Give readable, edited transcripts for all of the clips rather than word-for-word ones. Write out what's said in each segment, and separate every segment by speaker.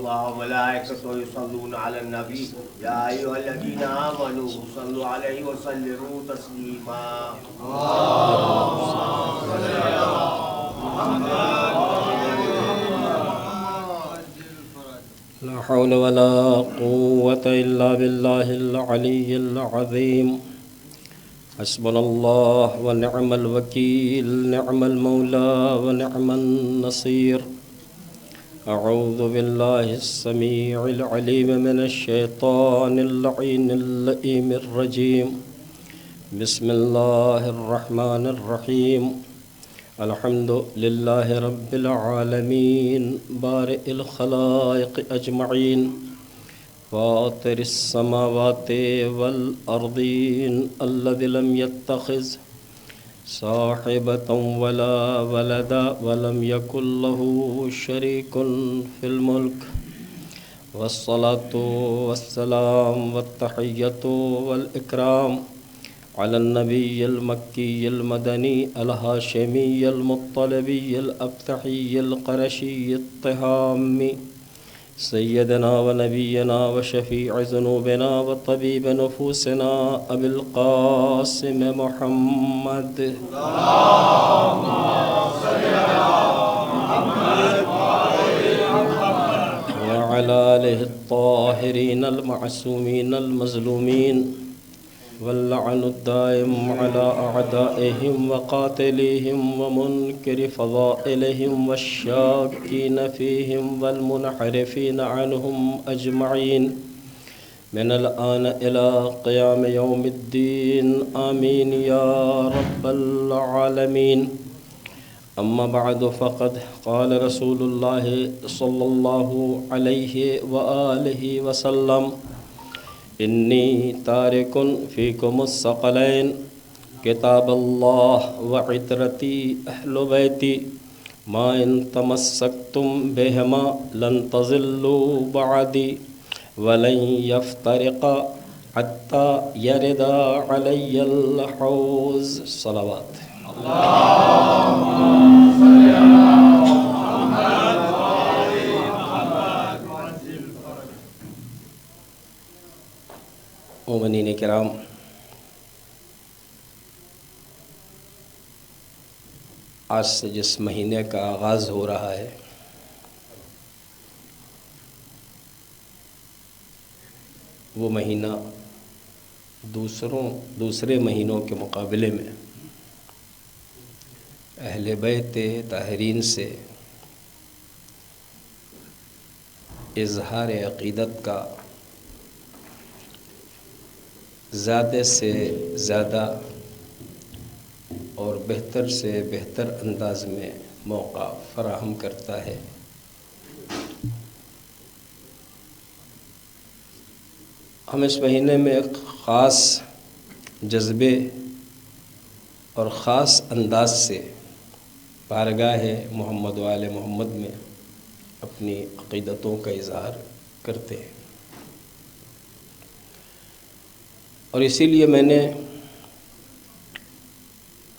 Speaker 1: الله وملائكته يصلون على النبي يا أيها الذين آمنوا صلوا عليه وسلموا تسليما.
Speaker 2: لا حول ولا قوة إلا بالله العلي العظيم. حسبنا الله ونعم الوكيل، نعم المولى ونعم النصير. أعوذ بالله السميع العليم من الشيطان اللعين اللئيم الرجيم. بسم الله الرحمن الرحيم. الحمد لله رب العالمين بارئ الخلائق أجمعين فاطر السماوات والأرضين الذي لم يتخذ صاحبة ولا ولدا ولم يكن له شريك في الملك، والصلاة والسلام والتحية والإكرام على النبي المكي المدني الهاشمي المطلبي الأبتحي القرشي الطهامي سيدنا ونبينا وشفيع ذنوبنا وطبيب نفوسنا أبي القاسم محمد اللهم صل على محمد وعلى آله الطاهرين المعصومين المظلومين، واللعن الدائم على أعدائهم وقاتليهم ومنكر فضائلهم والشاكين فيهم والمنحرفين عنهم أجمعين من الآن إلى قيام يوم الدين، آمين يا رب العالمين. أما بعد، فقد قال رسول الله صلى الله عليه وآله وسلم: إني تارك فيكم الثقلين كتاب الله وعترتي أهل بيتي ما إن تمسكتم بهما لن تضلوا بعدي ولن يفترقا حتى يرد علي الحوض. صلوات. اللهم صل على محمد مومنین کرام، آج سے جس مہینے کا آغاز ہو رہا ہے وہ مہینہ دوسرے مہینوں کے مقابلے میں اہل بیت طاہرین سے اظہار عقیدت کا زیادہ سے زیادہ اور بہتر سے بہتر انداز میں موقع فراہم کرتا ہے. ہم اس مہینے میں ایک خاص جذبے اور خاص انداز سے بارگاہ محمد و آل محمد میں اپنی عقیدتوں کا اظہار کرتے ہیں، اور اسی لیے میں نے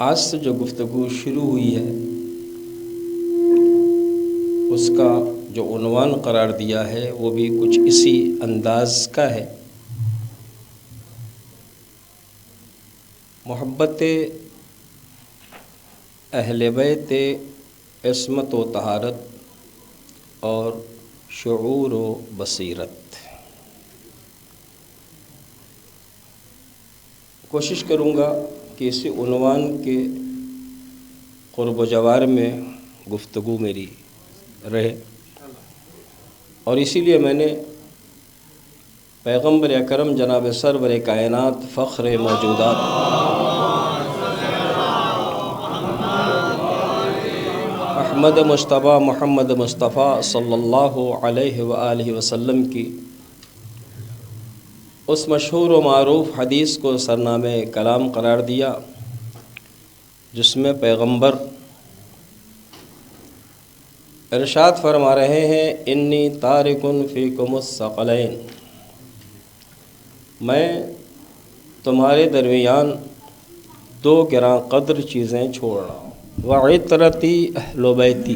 Speaker 2: آج سے جو گفتگو شروع ہوئی ہے اس کا جو عنوان قرار دیا ہے وہ بھی کچھ اسی انداز کا ہے. محبت اہل بیت عصمت و طہارت اور شعور و بصیرت. کوشش کروں گا کہ اسی عنوان کے قرب و جوار میں گفتگو میری رہے، اور اسی لیے میں نے پیغمبر اکرم جناب سرور کائنات فخر موجودات احمد مصطفیٰ محمد مصطفیٰ صلی اللہ علیہ وآلہ وسلم کی اس مشہور و معروف حدیث کو سرنامہ کلام قرار دیا، جس میں پیغمبر ارشاد فرما رہے ہیں: انی تارکن فیکم الثقلین، میں تمہارے درمیان دو گراں قدر چیزیں چھوڑ رہا ہوں. وعطرتی اہل بیتی،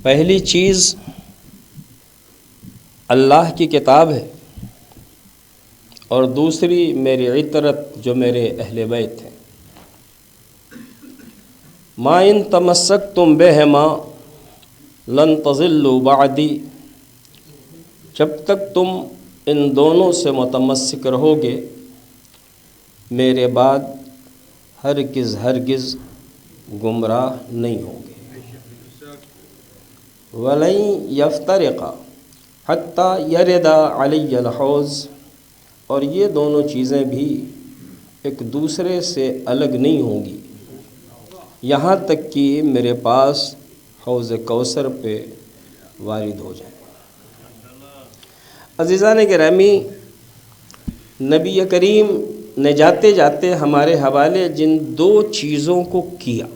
Speaker 2: پہلی چیز اللہ کی کتاب ہے اور دوسری میری عطرت جو میرے اہل بیت ہیں۔ ما ان تمسکتم بہما لن تضلوا بعدی، جب تک تم ان دونوں سے متمسک رہو گے میرے بعد ہرگز ہرگز گمراہ نہیں ہوں گے۔ وَلَن يَفْتَرِقَا حَتَّى يَرِدَ عَلَيَّ الْحَوْض، اور یہ دونوں چیزیں بھی ایک دوسرے سے الگ نہیں ہوں گی یہاں تک کہ میرے پاس حوض کوثر پہ وارد ہو جائیں۔ عزیزان گرامی، نبی کریم نے جاتے جاتے ہمارے حوالے جن دو چیزوں کو کیا،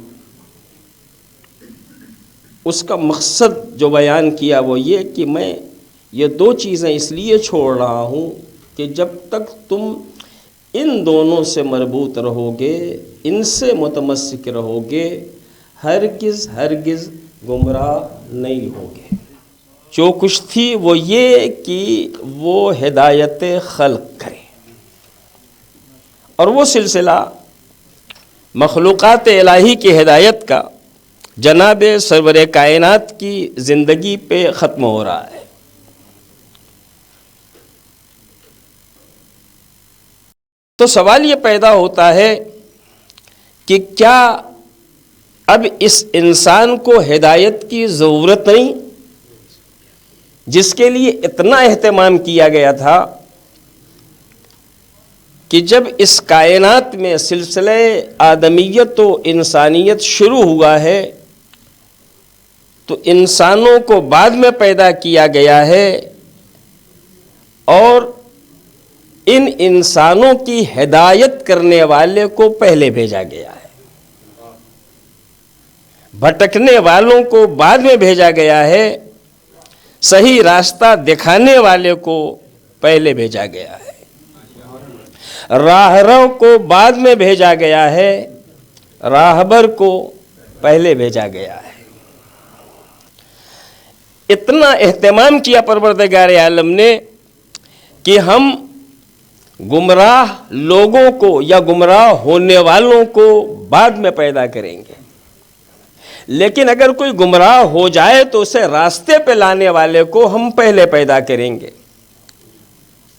Speaker 2: اس کا مقصد جو بیان کیا وہ یہ کہ میں یہ دو چیزیں اس لیے چھوڑ رہا ہوں کہ جب تک تم ان دونوں سے مربوط رہو گے، ان سے متمسک رہو گے، ہرگز ہرگز گمراہ نہیں ہوگے۔ جو کچھ تھی وہ یہ کہ وہ ہدایت خلق کرے، اور وہ سلسلہ مخلوقات الہی کی ہدایت کا جناب سرور کائنات کی زندگی پہ ختم ہو رہا ہے۔ تو سوال یہ پیدا ہوتا ہے کہ کیا اب اس انسان کو ہدایت کی ضرورت نہیں، جس کے لیے اتنا اہتمام کیا گیا تھا کہ جب اس کائنات میں سلسلہ آدمیت و انسانیت شروع ہوا ہے تو انسانوں کو بعد میں پیدا کیا گیا ہے اور ان انسانوں کی ہدایت کرنے والے کو پہلے بھیجا گیا ہے، بھٹکنے والوں کو بعد میں بھیجا گیا ہے، صحیح راستہ دکھانے والے کو پہلے بھیجا گیا ہے، راہرو کو بعد میں بھیجا گیا ہے، راہبر کو پہلے بھیجا گیا ہے۔ اتنا اہتمام کیا پروردگار عالم نے کہ ہم گمراہ لوگوں کو یا گمراہ ہونے والوں کو بعد میں پیدا کریں گے، لیکن اگر کوئی گمراہ ہو جائے تو اسے راستے پہ لانے والے کو ہم پہلے پیدا کریں گے،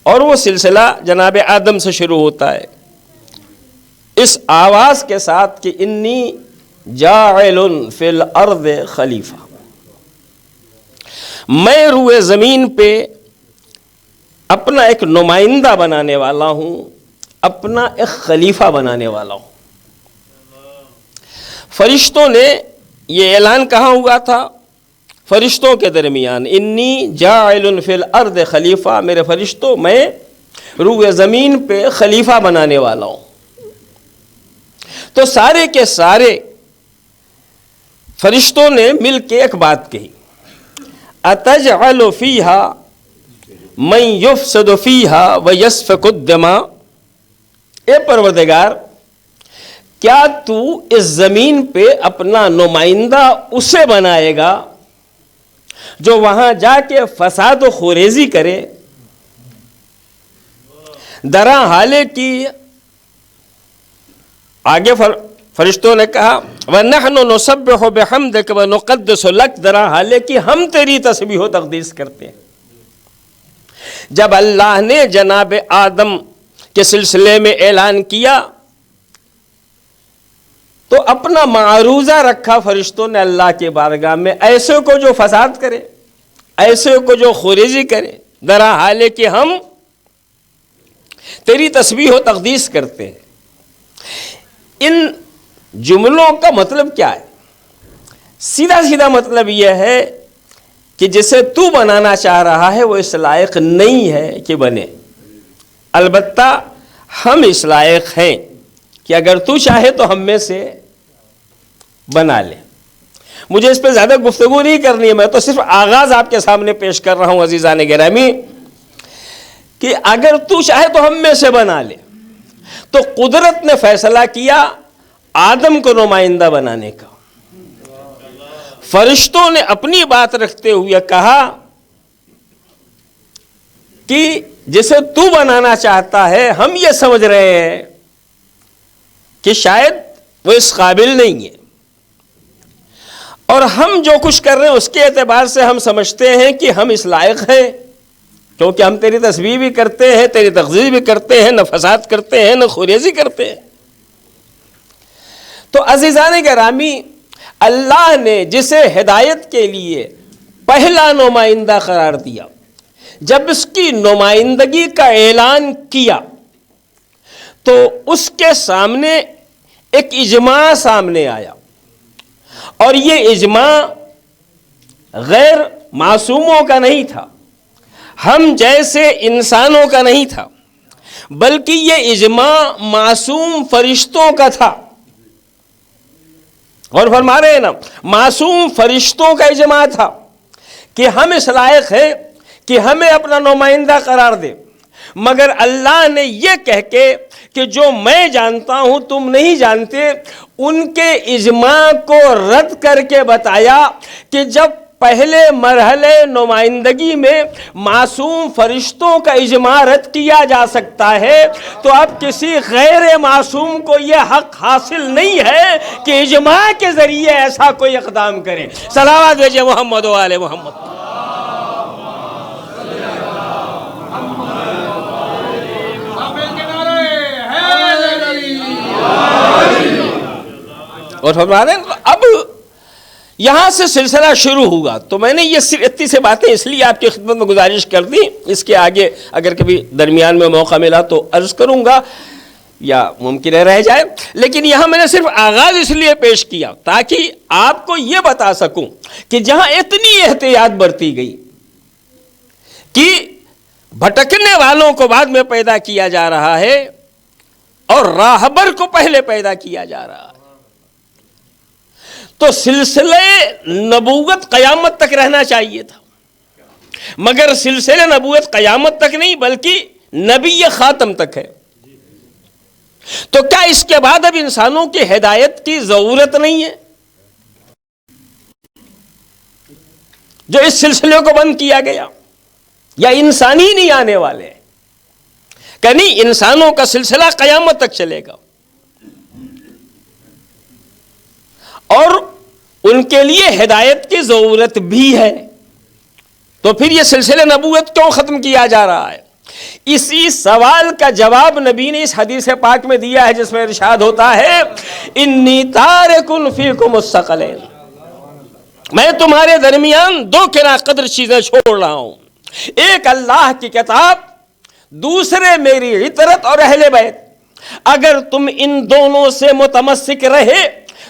Speaker 2: اور وہ سلسلہ جناب آدم سے شروع ہوتا ہے اس آواز کے ساتھ کہ انی جاعل فی الارض خلیفہ، میں روئے زمین پہ اپنا ایک نمائندہ بنانے والا ہوں، اپنا ایک خلیفہ بنانے والا ہوں۔ فرشتوں نے یہ اعلان کہاں ہوا تھا؟ فرشتوں کے درمیان، انی جاعل فی الارض خلیفہ، میرے فرشتوں میں روئے زمین پہ خلیفہ بنانے والا ہوں۔ تو سارے کے سارے فرشتوں نے مل کے ایک بات کہی، اتجعل فیہا من یفسد فیہا ویسفک الدماء، اے پروردگار کیا تو اس زمین پہ اپنا نمائندہ اسے بنائے گا جو وہاں جا کے فساد و خوریزی کرے، درا حالے کی آگے فرشتوں نے کہا وَنَحْنُ نُسَبِّحُ بِحَمْدِكَ وَنُقَدِّسُ لَكَ، درا حالے کی ہم تیری تسبیح و تقدیس کرتے ہیں۔ جب اللہ نے جناب آدم کے سلسلے میں اعلان کیا تو اپنا معروضہ رکھا فرشتوں نے اللہ کے بارگاہ میں، ایسے کو جو فساد کرے، ایسے کو جو خوریزی کرے، درا حالے کہ ہم تیری تسبیح و تقدیس کرتے ہیں۔ ان جملوں کا مطلب کیا ہے؟ سیدھا سیدھا مطلب یہ ہے کہ جسے تو بنانا چاہ رہا ہے وہ اس لائق نہیں ہے کہ بنے، البتہ ہم اس لائق ہیں کہ اگر تو چاہے تو ہم میں سے بنا لے۔ مجھے اس پہ زیادہ گفتگو نہیں کرنی ہے، میں تو صرف آغاز آپ کے سامنے پیش کر رہا ہوں عزیزان گرامی، کہ اگر تو چاہے تو ہم میں سے بنا لے۔ تو قدرت نے فیصلہ کیا آدم کو نمائندہ بنانے کا، فرشتوں نے اپنی بات رکھتے ہوئے کہا کہ جسے تو بنانا چاہتا ہے ہم یہ سمجھ رہے ہیں کہ شاید وہ اس قابل نہیں ہے، اور ہم جو کچھ کر رہے ہیں اس کے اعتبار سے ہم سمجھتے ہیں کہ ہم اس لائق ہیں، کیونکہ ہم تیری تسبیح بھی کرتے ہیں، تیری تقدیس بھی کرتے ہیں، نہ فساد کرتے ہیں نہ خوریزی کرتے ہیں۔ تو عزیزان گرامی، اللہ نے جسے ہدایت کے لیے پہلا نمائندہ قرار دیا، جب اس کی نمائندگی کا اعلان کیا تو اس کے سامنے ایک اجماع سامنے آیا، اور یہ اجماع غیر معصوموں کا نہیں تھا، ہم جیسے انسانوں کا نہیں تھا، بلکہ یہ اجماع معصوم فرشتوں کا تھا۔ اور فرما رہے ہیں نا، معصوم فرشتوں کا اجماع تھا کہ ہم اس لائق ہیں کہ ہمیں اپنا نمائندہ قرار دے، مگر اللہ نے یہ کہہ کے کہ جو میں جانتا ہوں تم نہیں جانتے، ان کے اجماع کو رد کر کے بتایا کہ جب پہلے مرحلے نمائندگی میں معصوم فرشتوں کا اجماع رد کیا جا سکتا ہے، تو اب کسی غیر معصوم کو یہ حق حاصل نہیں ہے کہ اجماع کے ذریعے ایسا کوئی اقدام کرے۔ صلوات بھیجئے محمد و آل محمد۔ اور فرما رہے ہیں اب یہاں سے سلسلہ شروع ہوگا، تو میں نے یہ صرف اتنی سے باتیں اس لیے آپ کی خدمت میں گزارش کر دی، اس کے آگے اگر کبھی درمیان میں موقع ملا تو عرض کروں گا یا ممکن ہے رہ جائے، لیکن یہاں میں نے صرف آغاز اس لیے پیش کیا تاکہ آپ کو یہ بتا سکوں کہ جہاں اتنی احتیاط برتی گئی کہ بھٹکنے والوں کو بعد میں پیدا کیا جا رہا ہے اور راہبر کو پہلے پیدا کیا جا رہا ہے، تو سلسلے نبوت قیامت تک رہنا چاہیے تھا، مگر سلسلے نبوت قیامت تک نہیں بلکہ نبی خاتم تک ہے۔ تو کیا اس کے بعد اب انسانوں کی ہدایت کی ضرورت نہیں ہے؟ جو اس سلسلے کو بند کیا گیا، یا انسان ہی نہیں آنے والے، کہ نہیں انسانوں کا سلسلہ قیامت تک چلے گا، اور ان کے لیے ہدایت کی ضرورت بھی ہے، تو پھر یہ سلسلہ نبوت کیوں ختم کیا جا رہا ہے؟ اسی سوال کا جواب نبی نے اس حدیث پاک میں دیا ہے جس میں ارشاد ہوتا ہے انی تارک فیکم الثقلین، میں تمہارے درمیان دو کنا قدر چیزیں چھوڑ رہا ہوں، ایک اللہ کی کتاب، دوسرے میری عطرت اور اہل بیت، اگر تم ان دونوں سے متمسک رہے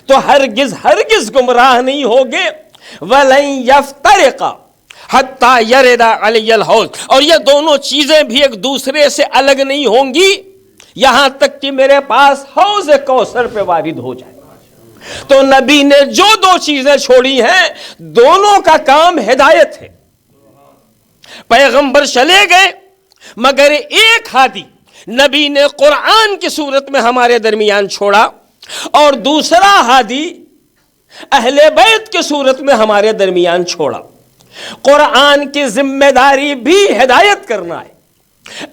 Speaker 2: تو ہرگز گمراہ نہیں ہوگے، وَلَن يَفْتَرِقَ حَتَّى يَرِدَ عَلَيَّ الْحَوْض، اور یہ دونوں چیزیں بھی ایک دوسرے سے الگ نہیں ہوں گی یہاں تک کہ میرے پاس حوض کوثر پہ وارد ہو جائے۔ تو نبی نے جو دو چیزیں چھوڑی ہیں دونوں کا کام ہدایت ہے، پیغمبر چلے گئے مگر ایک ہادی نبی نے قرآن کی صورت میں ہمارے درمیان چھوڑا، اور دوسرا ہادی اہل بیت کی صورت میں ہمارے درمیان چھوڑا۔ قرآن کی ذمہ داری بھی ہدایت کرنا ہے،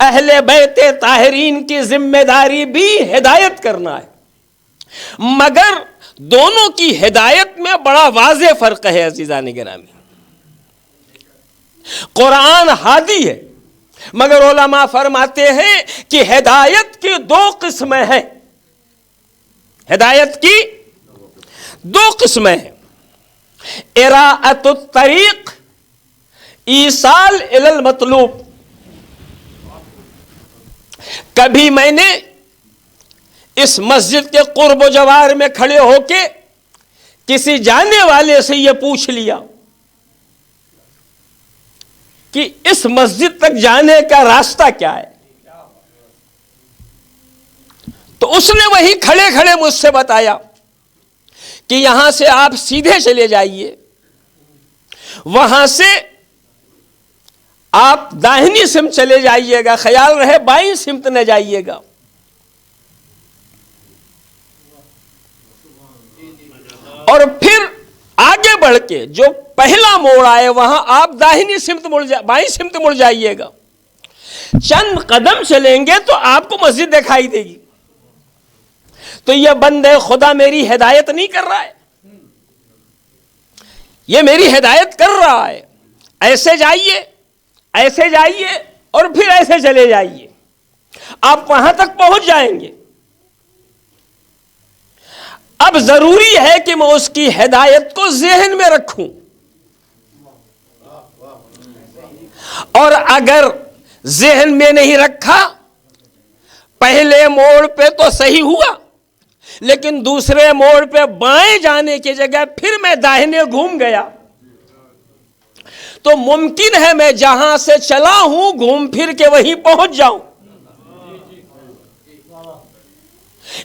Speaker 2: اہل بیت طاہرین کی ذمہ داری بھی ہدایت کرنا ہے، مگر دونوں کی ہدایت میں بڑا واضح فرق ہے عزیزان گرامی۔ قرآن ہادی ہے، مگر علماء فرماتے ہیں کہ ہدایت کی دو قسمیں ہیں، ہدایت کی دو قسمیں ہیں، اراءۃ الطریق، ایصال الی المطلوب۔ کبھی میں نے اس مسجد کے قرب و جوار میں کھڑے ہو کے کسی جانے والے سے یہ پوچھ لیا کہ اس مسجد تک جانے کا راستہ کیا ہے، تو اس نے وہی کھڑے کھڑے مجھ سے بتایا کہ یہاں سے آپ سیدھے چلے جائیے، وہاں سے آپ داہنی سمت چلے جائیے گا، خیال رہے بائیں سمت نہ جائیے گا۔ اور پھر آگے بڑھ کے جو پہلا موڑ آئے وہاں آپ داہنی سمت بائیں سمت مڑ جائیے گا۔ چند قدم چلیں گے تو آپ کو مسجد دکھائی دے گی. تو یہ بندے خدا میری ہدایت نہیں کر رہا ہے, یہ میری ہدایت کر رہا ہے. ایسے جائیے اور پھر ایسے چلے جائیے, آپ وہاں تک پہنچ جائیں گے. اب ضروری ہے کہ میں اس کی ہدایت کو ذہن میں رکھوں, اور اگر ذہن میں نہیں رکھا, پہلے موڑ پہ تو صحیح ہوا, لیکن دوسرے موڑ پہ بائیں جانے کی جگہ پھر میں داہنے گھوم گیا, تو ممکن ہے میں جہاں سے چلا ہوں گھوم پھر کے وہیں پہنچ جاؤں.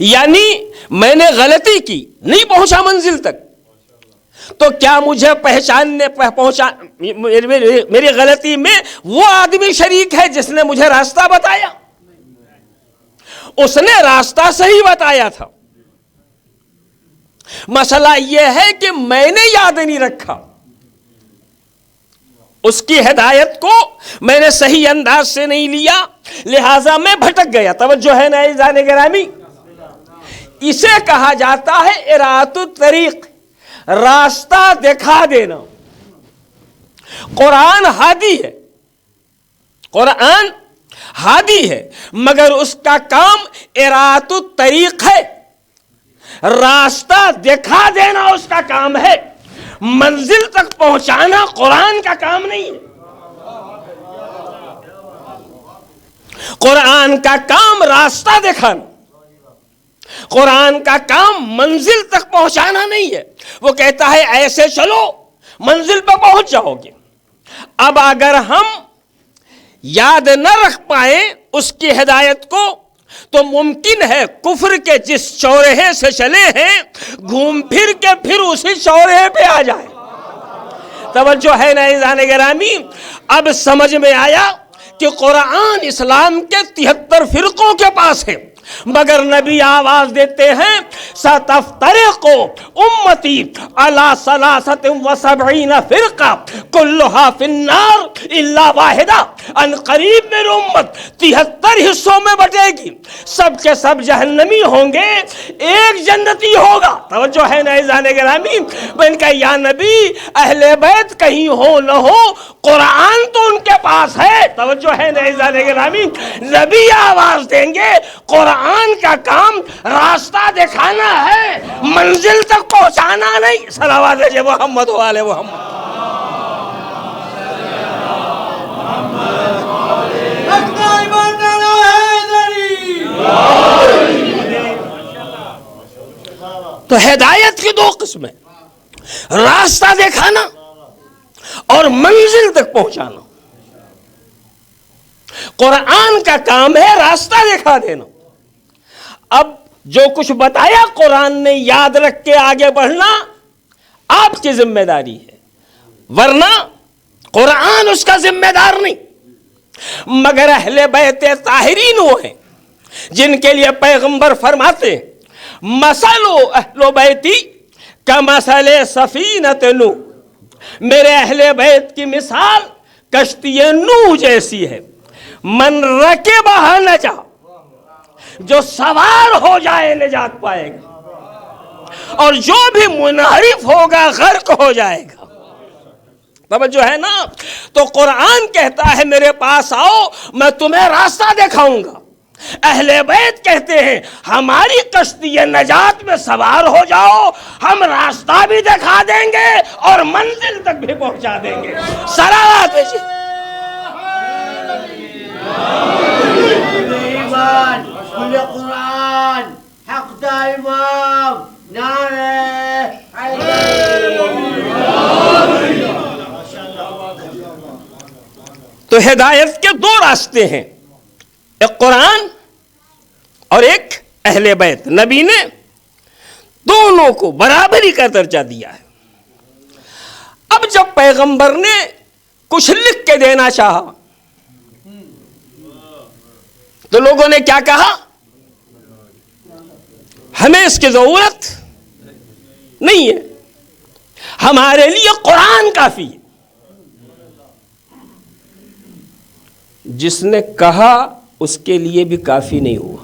Speaker 2: یعنی میں نے غلطی کی, نہیں پہنچا منزل تک, تو کیا مجھے میری غلطی میں وہ آدمی شریک ہے جس نے مجھے راستہ بتایا؟ اس نے راستہ صحیح بتایا تھا. مسئلہ یہ ہے کہ میں نے یاد نہیں رکھا, اس کی ہدایت کو میں نے صحیح انداز سے نہیں لیا, لہذا میں بھٹک گیا. توجہ ہے نا عزیزان گرامی, اسے کہا جاتا ہے اراۃ الطریق, راستہ دکھا دینا. قرآن ہادی ہے, مگر اس کا کام اراۃ الطریق ہے, راستہ دکھا دینا اس کا کام ہے, منزل تک پہنچانا قرآن کا کام نہیں ہے. قرآن کا کام راستہ دکھانا, قرآن کا کام منزل تک پہنچانا نہیں ہے. وہ کہتا ہے ایسے چلو منزل پہ پہنچ جاؤ گے. اب اگر ہم یاد نہ رکھ پائیں اس کی ہدایت کو, تو ممکن ہے کفر کے جس چوراہے سے چلے ہیں گھوم پھر کے پھر اسی چوراہے پہ آ جائے. توجہ ہے نا عزیزان گرامی, اب سمجھ میں آیا کہ قرآن اسلام کے 73 فرقوں کے پاس ہے, مگر نبی آواز دیتے ہیں ستفترق امتی علی 73 فرقہ کلھا فی النار الا واحدہ. ان قریب میری امت 73 حصوں میں بٹے گی, سب کے سب جہنمی ہوں گے, ایک جنتی ہوگا. توجہ ہے نا عزیزان گرامی, میں نے کہا یا نبی اہل بیت کہیں ہو نہ ہو, قرآن تو ان کے پاس ہے. توجہ ہے نا عزیزان گرامی, نبی آواز دیں گے, قرآن کا کام راستہ دکھانا ہے, منزل تک پہنچانا نہیں. صلوات علی محمد و آل محمد. تو ہدایت کی 2 قسمیں, راستہ دکھانا اور منزل تک پہنچانا. قرآن کا کام ہے راستہ دکھا دینا. اب جو کچھ بتایا قرآن نے یاد رکھ کے آگے بڑھنا آپ کی ذمہ داری ہے, ورنہ قرآن اس کا ذمہ دار نہیں. مگر اہل بیت طاہرین وہ ہیں جن کے لیے پیغمبر فرماتے ہیں مثل اہل بیتی کمثل سفینۃ نوح, میرے اہل بیت کی مثال کشتی نوح جیسی ہے. من رکبہا نجا, جو سوار ہو جائے نجات پائے گا, اور جو بھی منحرف ہوگا غرق ہو جائے گا. توجہ ہے نا. تو قرآن کہتا ہے میرے پاس آؤ میں تمہیں راستہ دکھاؤں گا. اہل بیت کہتے ہیں ہماری کشتی نجات میں سوار ہو جاؤ, ہم راستہ بھی دکھا دیں گے اور منزل تک بھی پہنچا دیں گے. صلوات
Speaker 1: قرآن حق دا امام نعرہ
Speaker 2: تو ہدایت کے 2 راستے ہیں, ایک قرآن اور ایک اہل بیت. نبی نے دونوں کو برابری کا درجہ دیا ہے. اب جب پیغمبر نے کچھ لکھ کے دینا چاہا تو لوگوں نے کیا کہا, ہمیں اس کی ضرورت نہیں ہے, ہمارے لیے قرآن کافی ہے. جس نے کہا اس کے لیے بھی کافی نہیں ہوا.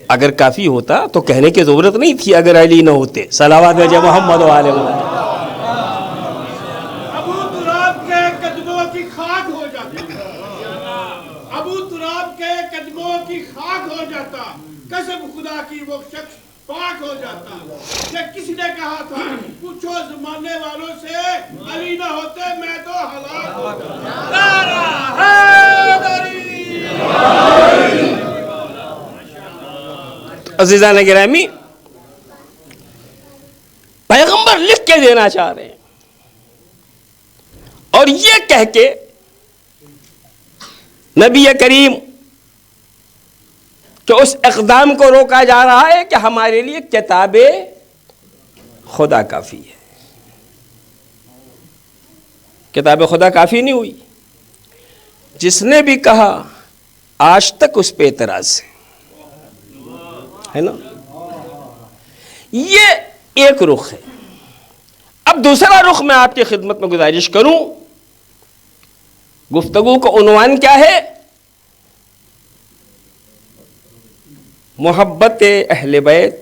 Speaker 2: اگر کافی ہوتا تو کہنے کی ضرورت نہیں تھی اگر علی نہ ہوتے. صلوات بھیجے محمد و آل محمد.
Speaker 3: ابو تراب کے قدموں کی خاک ہو جاتا. ابو تراب کے قدموں کی خاک ہو جاتا. قسم خدا کی وہ شخص پاک ہو جاتا. کہ کسی نے کہا تھا پوچھو زمانے والوں سے علی نہ ہوتے میں تو ہلاک ہو جاتا.
Speaker 2: عزیزان گرامی، پیغمبر لکھ کے دینا چاہ رہے ہیں اور یہ کہہ کے نبی کریم کہ اس اقدام کو روکا جا رہا ہے کہ ہمارے لیے کتاب خدا کافی ہے. کتاب خدا کافی نہیں ہوئی. جس نے بھی کہا آج تک اس پہ اعتراض ہے نا. یہ ایک رخ ہے. اب دوسرا رخ میں آپ کی خدمت میں گزارش کروں. گفتگو کا عنوان کیا ہے؟ محبت اہل بیت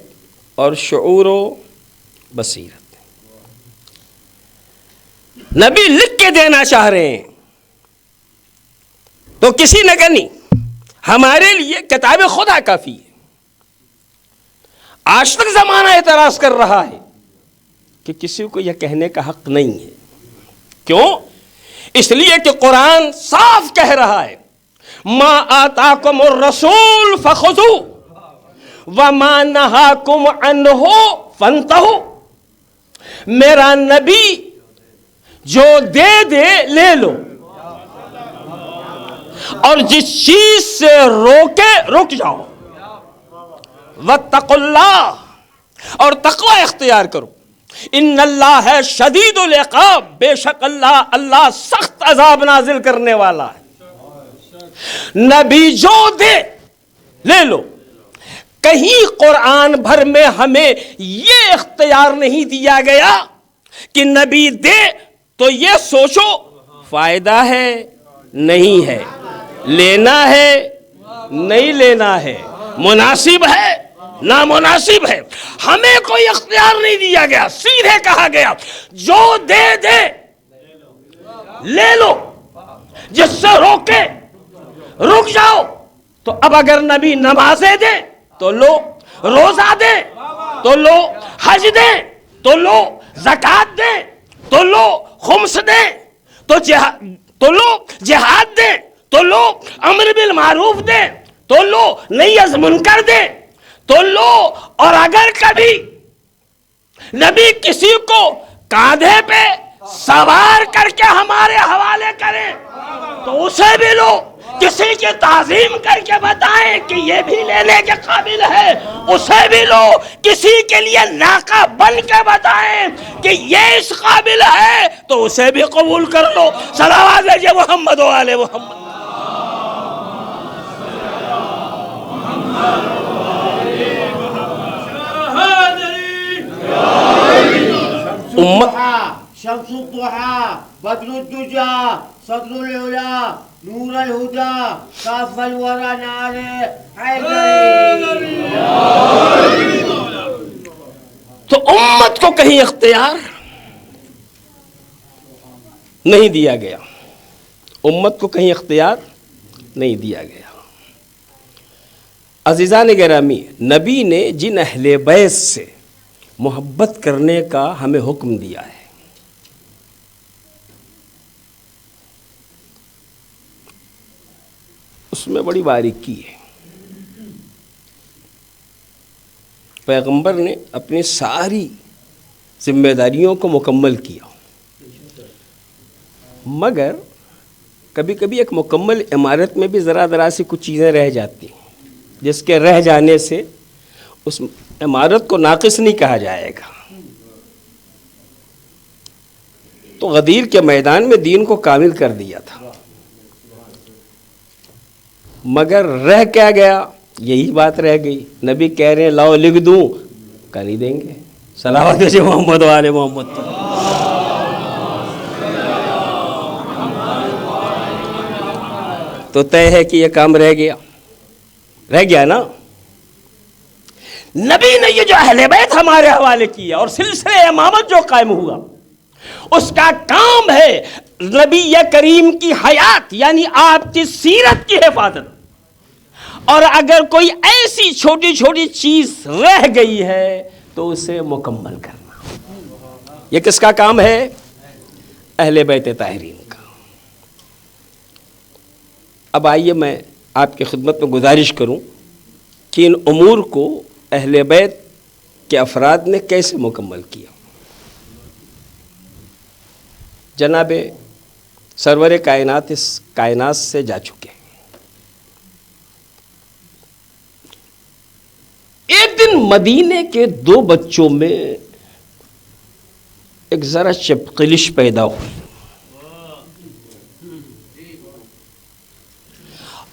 Speaker 2: اور شعور و بصیرت. نبی لکھ کے دینا چاہ رہے ہیں تو کسی نے کہا نہیں، ہمارے لیے کتاب خدا کافی ہے. آج تک زمانہ اعتراض کر رہا ہے کہ کسی کو یہ کہنے کا حق نہیں ہے. کیوں؟ اس لیے کہ قرآن صاف کہہ رہا ہے ما آتاکم الرسول فخذوا وما نہاکم عنہ فانتہوا. میرا نبی جو دے دے لے لو اور جس چیز سے روکے رک جاؤ. واتقوا اللہ، اور تقوی اختیار کرو. ان اللہ ہے شدید العقاب، بے شک اللہ سخت عذاب نازل کرنے والا ہے. نبی جو دے لے لو. کہیں قرآن بھر میں ہمیں یہ اختیار نہیں دیا گیا کہ نبی دے تو یہ سوچو فائدہ ہے نہیں ہے، لینا ہے نہیں لینا ہے، مناسب ہے نامناسب ہے. ہمیں کوئی اختیار نہیں دیا گیا. سیدھے کہا گیا جو دے دے لے لو، جس سے روکے رک جاؤ. تو اب اگر نبی نمازیں دے تو لو، روزہ دے تو لو، حج دے تو لو، زکوٰۃ دے تو لو، خمس دے تو لو، جہاد دے تو لو، امر بالمعروف دے تو لو، نہی از منکر دے تو لو. اور اگر کبھی نبی کسی کو کاندھے پہ سوار کر کے ہمارے حوالے کرے تو اسے بھی لو. کسی کی تعظیم کر کے بتائیں کہ یہ بھی لینے کے قابل ہے، اسے بھی لو. کسی کے لیے ناقہ بن کے بتائیں کہ یہ اس قابل ہے تو اسے بھی قبول کر لو. صلوات بھیجے محمد و آل محمد.
Speaker 1: شمس الضحى بدر الدجى صدر العلا نور الهدى صاف الورى نار حیدری.
Speaker 2: تو امت کو کہیں اختیار نہیں دیا گیا. امت کو کہیں اختیار نہیں دیا گیا. عزیزان گرامی، نبی نے جن اہل بیت سے محبت کرنے کا ہمیں حکم دیا ہے، اس میں بڑی باریکی ہے. پیغمبر نے اپنی ساری ذمہ داریوں کو مکمل کیا، مگر کبھی کبھی ایک مکمل عمارت میں بھی ذرا ذرا سی کچھ چیزیں رہ جاتی ہیں، جس کے رہ جانے سے اس عمارت کو ناقص نہیں کہا جائے گا. تو غدیر کے میدان میں دین کو کامل کر دیا تھا، مگر رہ کیا گیا؟ یہی بات رہ گئی. نبی کہہ رہے ہیں لاؤ لکھ دوں، کر ہی دیں گے. صلوات محمد و آل محمد. تو طے ہے کہ یہ کام رہ گیا نا. نبی نے یہ جو اہل بیت ہمارے حوالے کیا اور سلسلہ امامت جو قائم ہوا، اس کا کام ہے نبی کریم کی حیات یعنی آپ کی سیرت کی حفاظت. اور اگر کوئی ایسی چھوٹی چھوٹی چیز رہ گئی ہے تو اسے مکمل کرنا. یہ کس کا کام ہے؟ اہل بیت طاہرین کا. اب آئیے میں آپ کی خدمت میں گزارش کروں کہ ان امور کو اہل بیت کے افراد نے کیسے مکمل کیا. جناب سرور کائنات اس کائنات سے جا چکے. ایک دن مدینے کے 2 بچوں میں ایک ذرا چپقلش پیدا ہوئی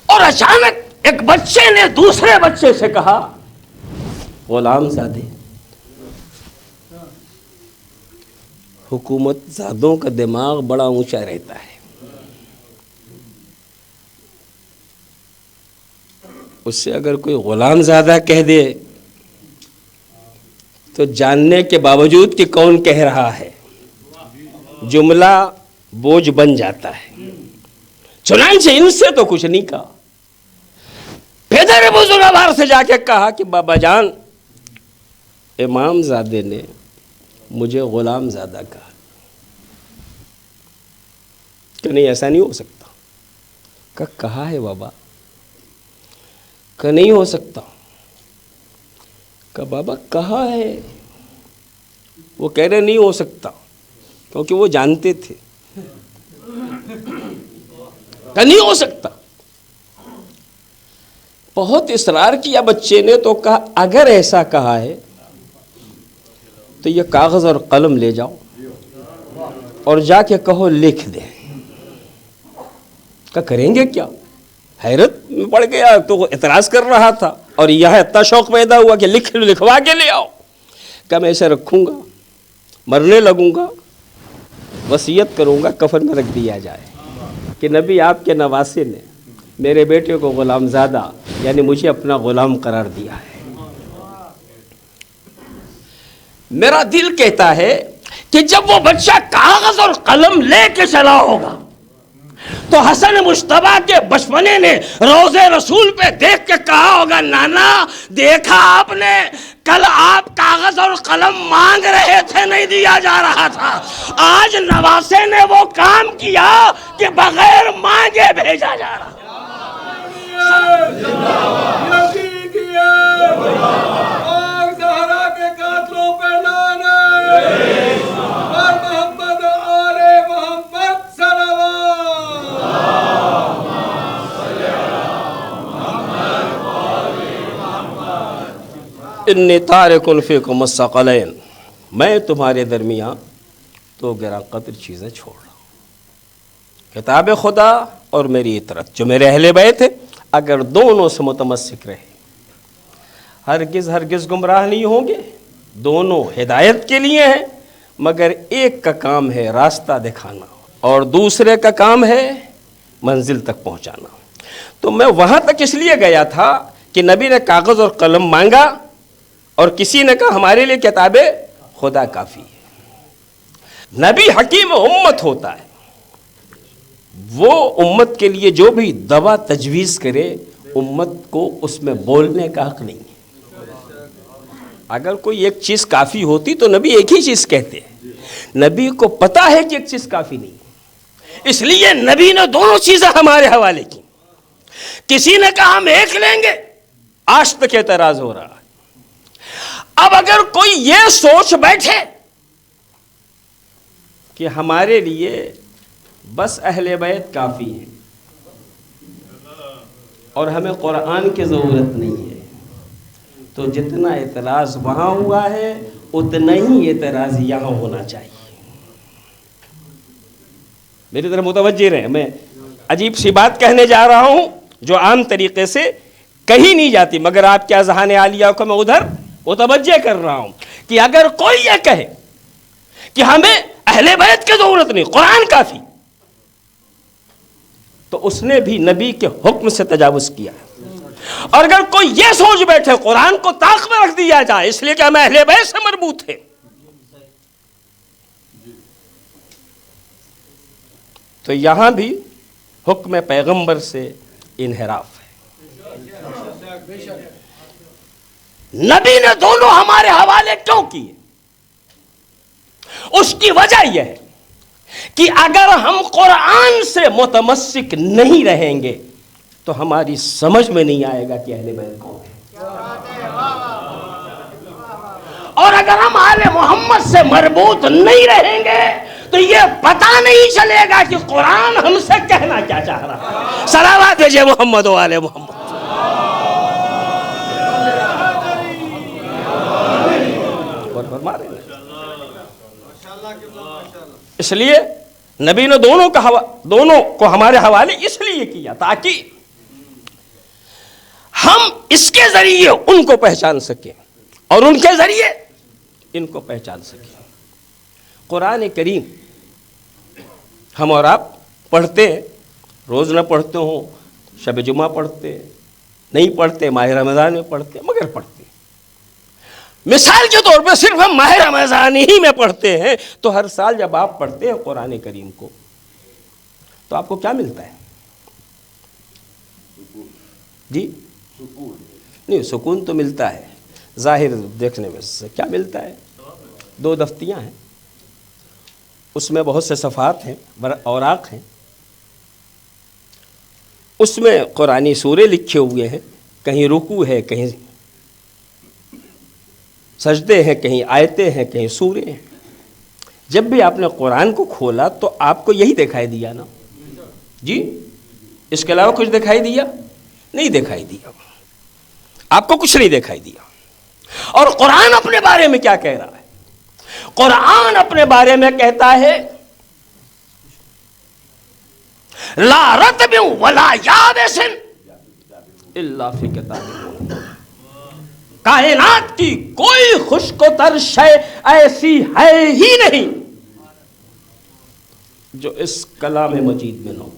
Speaker 2: اور اچانک ایک بچے نے دوسرے بچے سے کہا، غلام زادے، حکومت زادوں کا دماغ بڑا اونچا رہتا ہے، اس سے اگر کوئی غلام زادہ کہہ دے تو جاننے کے باوجود کہ کون کہہ رہا ہے جملہ بوجھ بن جاتا ہے. چنانچہ ان سے تو کچھ نہیں کہا. پدر بزرگوار سے جا کے کہا کہ بابا جان، امام زادے نے مجھے غلام زادہ کہا. کہ نہیں ایسا نہیں ہو سکتا. کہا ہے بابا، کہ نہیں ہو سکتا. کہ بابا کہا ہے. وہ کہہ رہے نہیں ہو سکتا کیونکہ وہ جانتے تھے. کہ نہیں ہو سکتا. بہت اصرار کیا بچے نے تو کہا اگر ایسا کہا ہے تو یہ کاغذ اور قلم لے جاؤ اور جا کے کہو لکھ دیں. کہ کریں گے کیا؟ حیرت میں پڑ گیا. تو وہ اعتراض کر رہا تھا اور یہاں اتنا شوق پیدا ہوا کہ لکھوا کے لے آؤ. کہ میں اسے رکھوں گا، مرنے لگوں گا، وصیت کروں گا کفن میں رکھ دیا جائے کہ نبی آپ کے نواسے نے میرے بیٹے کو غلام زادہ یعنی مجھے اپنا غلام قرار دیا ہے. میرا دل کہتا ہے کہ جب وہ بچہ کاغذ اور قلم لے کے چلا ہوگا تو حسن مشتبہ کے بچپنے نے روضے رسول پہ دیکھ کے کہا ہوگا، نانا دیکھا آپ نے، کل آپ کاغذ اور قلم مانگ رہے تھے، نہیں دیا جا رہا تھا. آج نواسے نے وہ کام کیا کہ بغیر مانگے بھیجا جا رہا. انی تارک فیکم الثقلین، میں تمہارے درمیان 2 گراں قدر چیزیں چھوڑ رہا ہوں، کتاب خدا اور میری اطاعت. جو میرے اہل بیت ہے اگر دونوں سے متمسک رہے ہرگز گمراہ نہیں ہوں گے. دونوں ہدایت کے لیے ہیں، مگر ایک کا کام ہے راستہ دکھانا اور دوسرے کا کام ہے منزل تک پہنچانا. تو میں وہاں تک اس لیے گیا تھا کہ نبی نے کاغذ اور قلم مانگا اور کسی نے کہا ہمارے لیے کتاب خدا کافی ہے. نبی حکیم امت ہوتا ہے، وہ امت کے لیے جو بھی دوا تجویز کرے امت کو اس میں بولنے کا حق نہیں ہے. اگر کوئی ایک چیز کافی ہوتی تو نبی ایک ہی چیز کہتے ہیں. نبی کو پتا ہے کہ ایک چیز کافی نہیں، اس لیے نبی نے دونوں چیزیں ہمارے حوالے کی. کسی نے کہا ہم ایک لیں گے، آج تک اعتراض ہو رہا ہے. اب اگر کوئی یہ سوچ بیٹھے کہ ہمارے لیے بس اہل بیت کافی ہے اور ہمیں قرآن کی ضرورت نہیں ہے، تو جتنا اعتراض وہاں ہوا ہے اتنا ہی اعتراض یہاں ہونا چاہیے. میری طرف متوجہ رہیں، میں عجیب سی بات کہنے جا رہا ہوں جو عام طریقے سے کہی نہیں جاتی، مگر آپ کے اذہان عالیہ کو میں ادھر متوجہ کر رہا ہوں کہ اگر کوئی یہ کہے کہ ہمیں اہل بیت کی ضرورت نہیں، قرآن کافی، تو اس نے بھی نبی کے حکم سے تجاوز کیا ہے۔ اور اگر کوئی یہ سوچ بیٹھے قرآن کو طاق میں رکھ دیا جائے اس لیے کہ ہم اہل بیت سے مربوط ہیں، تو یہاں بھی حکم پیغمبر سے انحراف ہے۔ نبی نے دونوں ہمارے حوالے کیوں کیے؟ اس کی وجہ یہ ہے کہ اگر ہم قرآن سے متمسک نہیں رہیں گے تو ہماری سمجھ میں نہیں آئے گا کہ اہل بیت کون ہے، اور اگر ہم آل محمد سے مربوط نہیں رہیں گے تو یہ پتہ نہیں چلے گا کہ قرآن ہم سے کہنا کیا چاہ رہا ہے۔ صلوات بھیجئے محمد و آل محمد۔ اس لیے نبی نے دونوں کو ہمارے حوالے اس لیے کیا تاکہ ہم اس کے ذریعے ان کو پہچان سکیں اور ان کے ذریعے ان کو پہچان سکیں۔ قرآن کریم ہم اور آپ پڑھتے ہیں، روز نہ پڑھتے ہوں، شب جمعہ پڑھتے، نہیں پڑھتے، ماہ رمضان میں پڑھتے، مگر پڑھتے۔ مثال کے طور پہ صرف ہم ماہ رمضان ہی میں پڑھتے ہیں تو ہر سال جب آپ پڑھتے ہیں قرآن کریم کو تو آپ کو کیا ملتا ہے؟ جی نہیں، سکون تو ملتا ہے ظاہر دیکھنے میں سے۔ کیا ملتا ہے؟ 2 دفتیاں ہیں، اس میں بہت سے صفحات ہیں، اوراق ہیں، اس میں قرآنی سورے لکھے ہوئے ہیں، کہیں رکوع ہے، کہیں سجدے ہیں، کہیں آیتیں ہیں، کہیں سورے ہیں۔ جب بھی آپ نے قرآن کو کھولا تو آپ کو یہی دکھائی دیا نا؟ جی اس کے علاوہ کچھ دکھائی دیا؟ نہیں دکھائی دیا، آپ کو کچھ نہیں دکھائی دیا۔ اور قرآن اپنے بارے میں کیا کہہ رہا ہے؟ قرآن اپنے بارے میں کہتا ہے لا رطب ولا یابس الا فی کتاب مبین۔ کائنات کی کوئی خشک و تر شے ایسی ہے ہی نہیں جو اس کلام مجید میں نہ ہو۔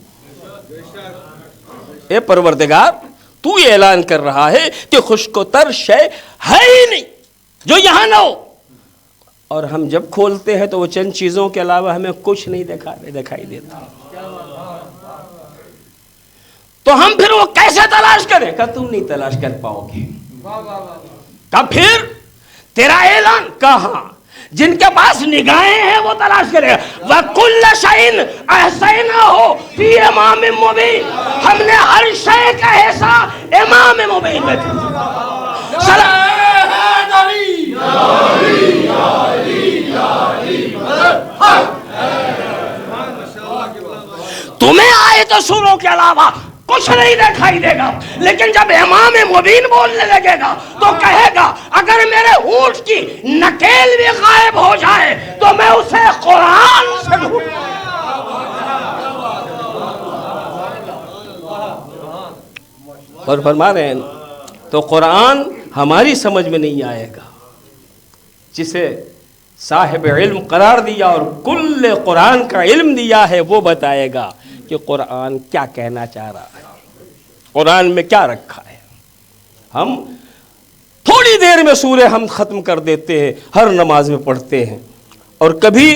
Speaker 2: اے پروردگار، تو یہ اعلان کر رہا ہے کہ خشک و تر شے ہے ہی نہیں جو یہاں نہ ہو، اور ہم جب کھولتے ہیں تو وہ چند چیزوں کے علاوہ ہمیں کچھ نہیں دکھائی دیتا، تو ہم پھر وہ کیسے تلاش کریں؟ کہ تم نہیں تلاش کر پاؤ گے۔ کہ پھر تیرا اعلان کہاں؟ جن کے پاس نگاہیں ہیں وہ تلاش کرے گا۔ وَكُلَّ شَيْءٍ أَحْصَيْنَاهُ فِي إِمَامٍ مُبِينٍ، ہم نے ہر شے کا حساب امام مبین میں تمہیں آیت و سوروں کے علاوہ کچھ نہیں دکھائی دے گا، لیکن جب امام مبین بولنے لگے گا تو کہے گا اگر میرے ہونٹ کی نکیل بھی غائب ہو جائے تو میں اسے قرآن سے ڈھونڈوں۔ اور فرما رہے ہیں تو قرآن ہماری سمجھ میں نہیں آئے گا، جسے صاحب علم قرار دیا اور کل قرآن کا علم دیا ہے وہ بتائے گا کہ قرآن کیا کہنا چاہ رہا ہے، قرآن میں کیا رکھا ہے۔ ہم تھوڑی دیر میں سورہ ہم ختم کر دیتے ہیں، ہر نماز میں پڑھتے ہیں، اور کبھی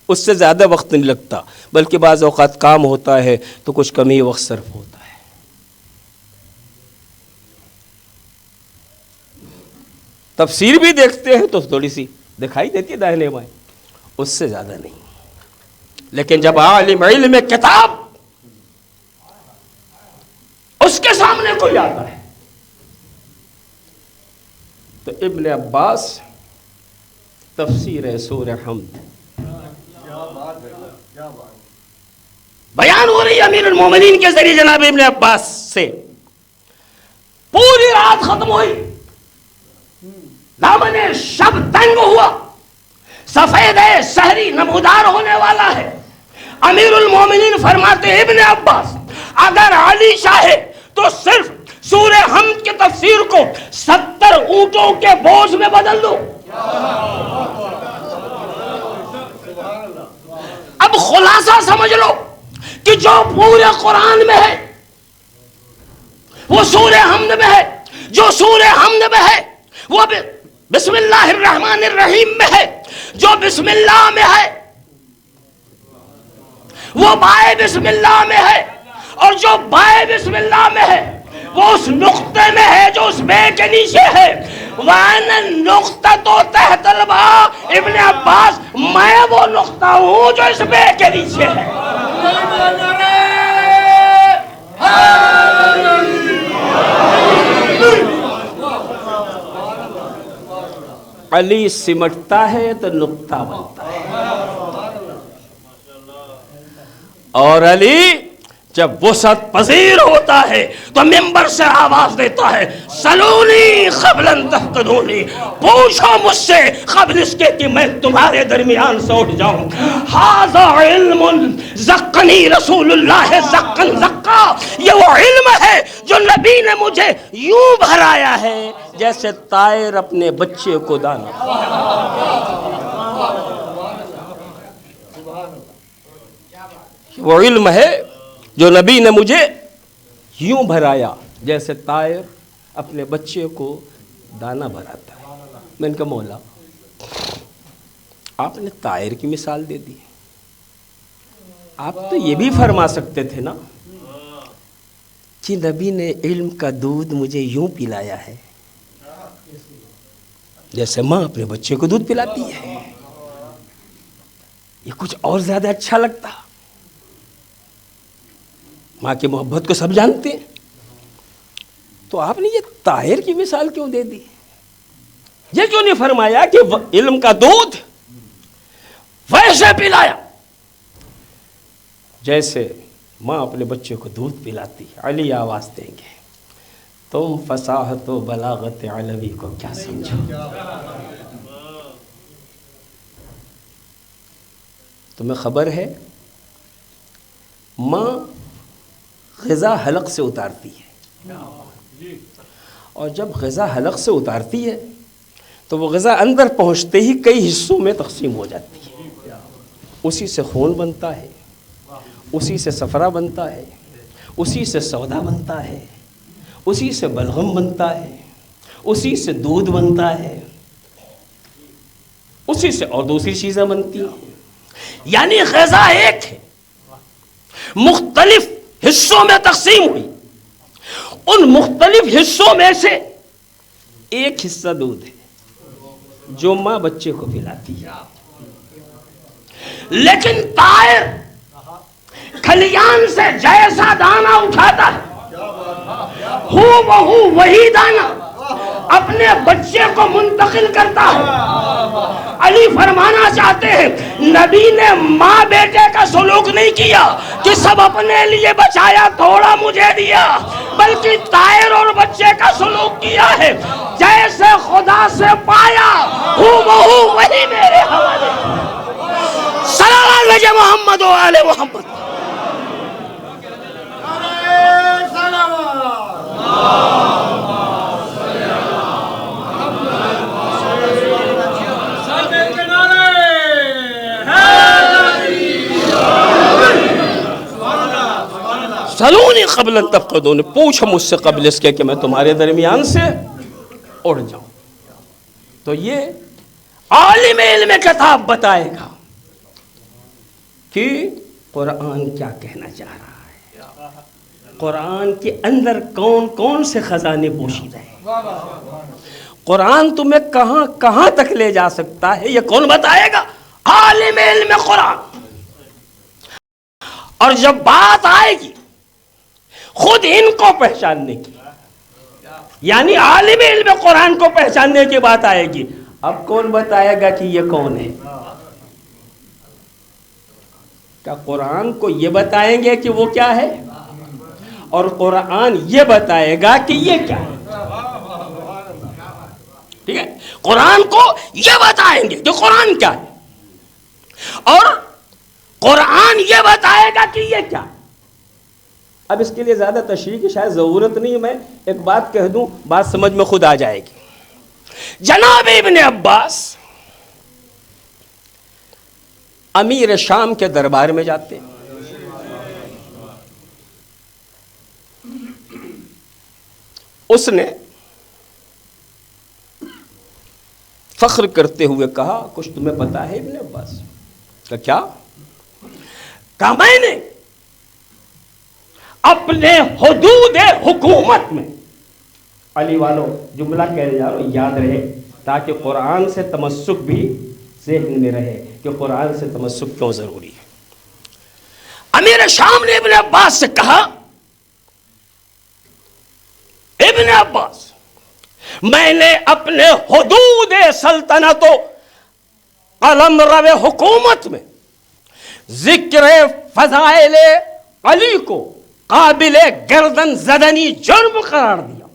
Speaker 2: اس سے زیادہ وقت نہیں لگتا، بلکہ بعض اوقات کام ہوتا ہے تو کچھ کم ہی وقت صرف ہوتا ہے۔ تفسیر بھی دیکھتے ہیں تو تھوڑی سی دکھائی دیتی ہے داہنے بائیں، اس سے زیادہ نہیں۔ لیکن جب عالم علم کتاب اس کے سامنے کوئی آتا ہے تو ابن عباس تفسیر سورہ حمد بیان ہو رہی ہے امیر المومنین کے ذریعے جناب ابن عباس سے، پوری رات ختم ہوئی، دامن شب تنگ ہوا، سفید سحری نمودار ہونے والا ہے۔ امیر المومنین فرماتے ہیں ابن عباس اگر علی چاہے تو صرف سورہ حمد کی تفسیر کو 70 اونٹوں کے بوجھ میں بدل دو۔ اب خلاصہ سمجھ لو کہ جو پورے قرآن میں ہے وہ سورہ حمد میں ہے، جو سورہ حمد میں ہے وہ بسم اللہ الرحمن الرحیم میں ہے، جو بسم اللہ میں ہے وہ بائے بسم اللہ میں ہے، اور جو بائے بسم اللہ میں ہے وہ اس نقطے میں ہے جو اس بے کے نیچے ہے۔ وَأَنَا النُّقْطَةُ تَحْتَ الْبَاءِ، ابن عباس میں وہ نقطہ ہوں جو اس بے کے نیچے ہے۔ علی سمٹتا ہے تو نقطہ بنتا ہے، اور علی جب وسعت پذیر ہوتا ہے تو منبر سے آواز دیتا ہے سلونی قبل ان تفقدونی، پوچھو مجھ سے قبل اس کے کہ میں تمہارے درمیان سے اٹھ جاؤں۔ ھذا علم زقنی رسول اللہ زقن زقا، یہ وہ علم ہے جو نبی نے مجھے یوں بھرایا ہے جیسے طائر اپنے بچے کو دانا۔ وہ علم ہے جو نبی نے مجھے یوں بھرایا جیسے طائر اپنے بچے کو دانا بھراتا ہے۔ میں نے کہا مولا آپ نے طائر کی مثال دے دی، آپ تو یہ بھی فرما سکتے تھے نا کہ نبی نے علم کا دودھ مجھے یوں پلایا ہے جیسے ماں اپنے بچے کو دودھ پلاتی ہے، یہ کچھ اور زیادہ اچھا لگتا۔ ماں کی محبت کو سب جانتے ہیں، تو آپ نے یہ طائر کی مثال کیوں دے دی؟ یہ کیوں نہیں فرمایا کہ علم کا دودھ ویسے پلایا جیسے ماں اپنے بچے کو دودھ پلاتی؟ علی آواز دیں گے تم فصاحت و بلاغت علوی کو کیا سمجھو؟ تمہیں خبر ہے ماں غذا حلق سے اتارتی ہے، اور جب غذا حلق سے اتارتی ہے تو وہ غذا اندر پہنچتے ہی کئی حصوں میں تقسیم ہو جاتی ہے، اسی سے خون بنتا ہے، اسی سے صفرا بنتا ہے، اسی سے سودا بنتا ہے، اسی سے بلغم بنتا ہے، اسی سے دودھ بنتا ہے، اسی سے اور دوسری چیزیں بنتی ہیں۔ یعنی غذا ایک ہے، مختلف حصوں میں تقسیم ہوئی، ان مختلف حصوں میں سے ایک حصہ دودھ ہے جو ماں بچے کو پلاتی ہے۔ لیکن طائر کھلیان سے جیسا دانا اٹھاتا ہے وہی دانا اپنے بچے کو منتقل کرتا ہے۔ علی فرمانا چاہتے ہیں نبی نے ماں بیٹے کا سلوک نہیں کیا کہ سب اپنے لیے بچایا تھوڑا مجھے دیا، بلکہ طائر اور بچے کا سلوک کیا ہے، جیسے خدا سے پایا وہی میرے حوالے۔ صلی اللہ علیہ محمد و آل محمد۔ سلونی قبل ان تفقدون، پوچھو مجھ سے قبل اس کے کہ میں تمہارے درمیان سے اڑ جاؤں۔ تو یہ عالم علم کتاب بتائے گا کہ قرآن کیا کہنا چاہ رہا ہے، قرآن کے اندر کون کون سے خزانے پوشیدہ ہیں، قرآن تمہیں کہاں کہاں تک لے جا سکتا ہے، یہ کون بتائے گا؟ عالم علم قرآن۔ اور جب بات آئے گی خود ان کو پہچاننے کی، یعنی عالم علم قرآن کو پہچاننے کی بات آئے گی، اب کون بتائے گا کہ یہ کون ہے؟ کیا قرآن کو یہ بتائیں گے کہ وہ کیا ہے، اور قرآن یہ بتائے گا کہ یہ کیا ہے؟ ٹھیک ہے، قرآن کو یہ بتائیں گے کہ قرآن کیا ہے، اور قرآن یہ بتائے گا کہ یہ کیا ہے۔ اب اس کے لیے زیادہ تشریح کی شاید ضرورت نہیں ہے، میں ایک بات کہہ دوں، بات سمجھ میں خود آ جائے گی۔ جناب ابن عباس امیر شام کے دربار میں جاتے ہیں، اس نے فخر کرتے ہوئے کہا کچھ تمہیں پتا ہے ابن عباس کہ کیا؟ کہا میں نے اپنے حدود حکومت میں، علی والوں جملہ کہہ جا رہا ہوں یاد رہے تاکہ قرآن سے تمسک بھی ذہن میں رہے کہ قرآن سے تمسک کیوں ضروری ہے۔ امیر شام نے ابن عباس سے کہا ابن عباس میں نے اپنے حدود سلطنت و قلم رو حکومت میں ذکر فضائل علی کو قابل گردن زدنی جرم قرار دیا۔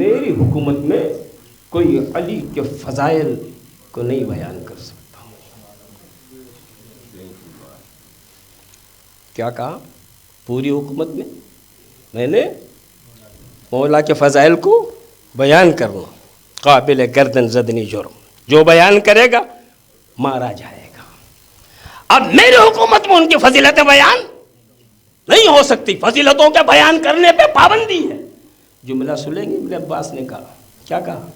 Speaker 2: میری حکومت میں کوئی علی کے فضائل کو نہیں بیان کر سکتا۔ کیا کہا؟ پوری حکومت میں نے مولا کے فضائل کو بیان کرنا قابل گردن زدنی جرم، جو بیان کرے گا مارا جائے گا۔ اب میری حکومت میں ان کی فضیلتیں بیان نہیں ہو سکتی، فضیلتوں کے بیان کرنے پہ پابندی ہے۔ جملہ سنیں گے ابن عباس نے کہا، کیا کہا؟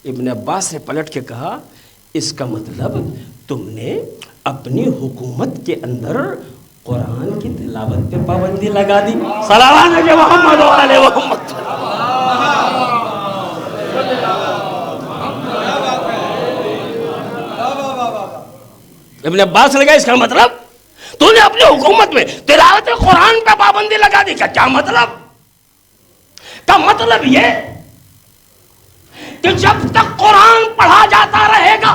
Speaker 2: ابن عباس نے پلٹ کے کہا اس کا مطلب تم نے اپنی حکومت کے اندر قرآن کی تلاوت پہ پابندی لگا دی۔ صلوات علی محمد و آل محمد۔ ابن عباس نے کہا اس کا مطلب تو نے اپنی حکومت میں تلاوت قرآن پہ پابندی لگا دی۔ کیا مطلب؟ کا مطلب یہ کہ جب تک قرآن پڑھا جاتا رہے گا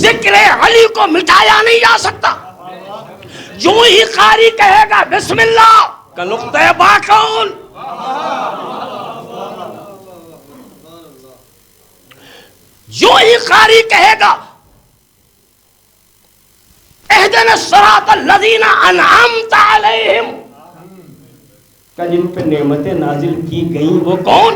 Speaker 2: ذکر علی کو مٹایا نہیں جا سکتا۔ جو ہی قاری کہے گا بسم اللہ کا نقطہ باقون، جو ہی قاری کہے گا اہدنا الصراط الذین انعمت علیہم، کہ جن پہ نعمتیں نازل کی گئیں وہ کون؟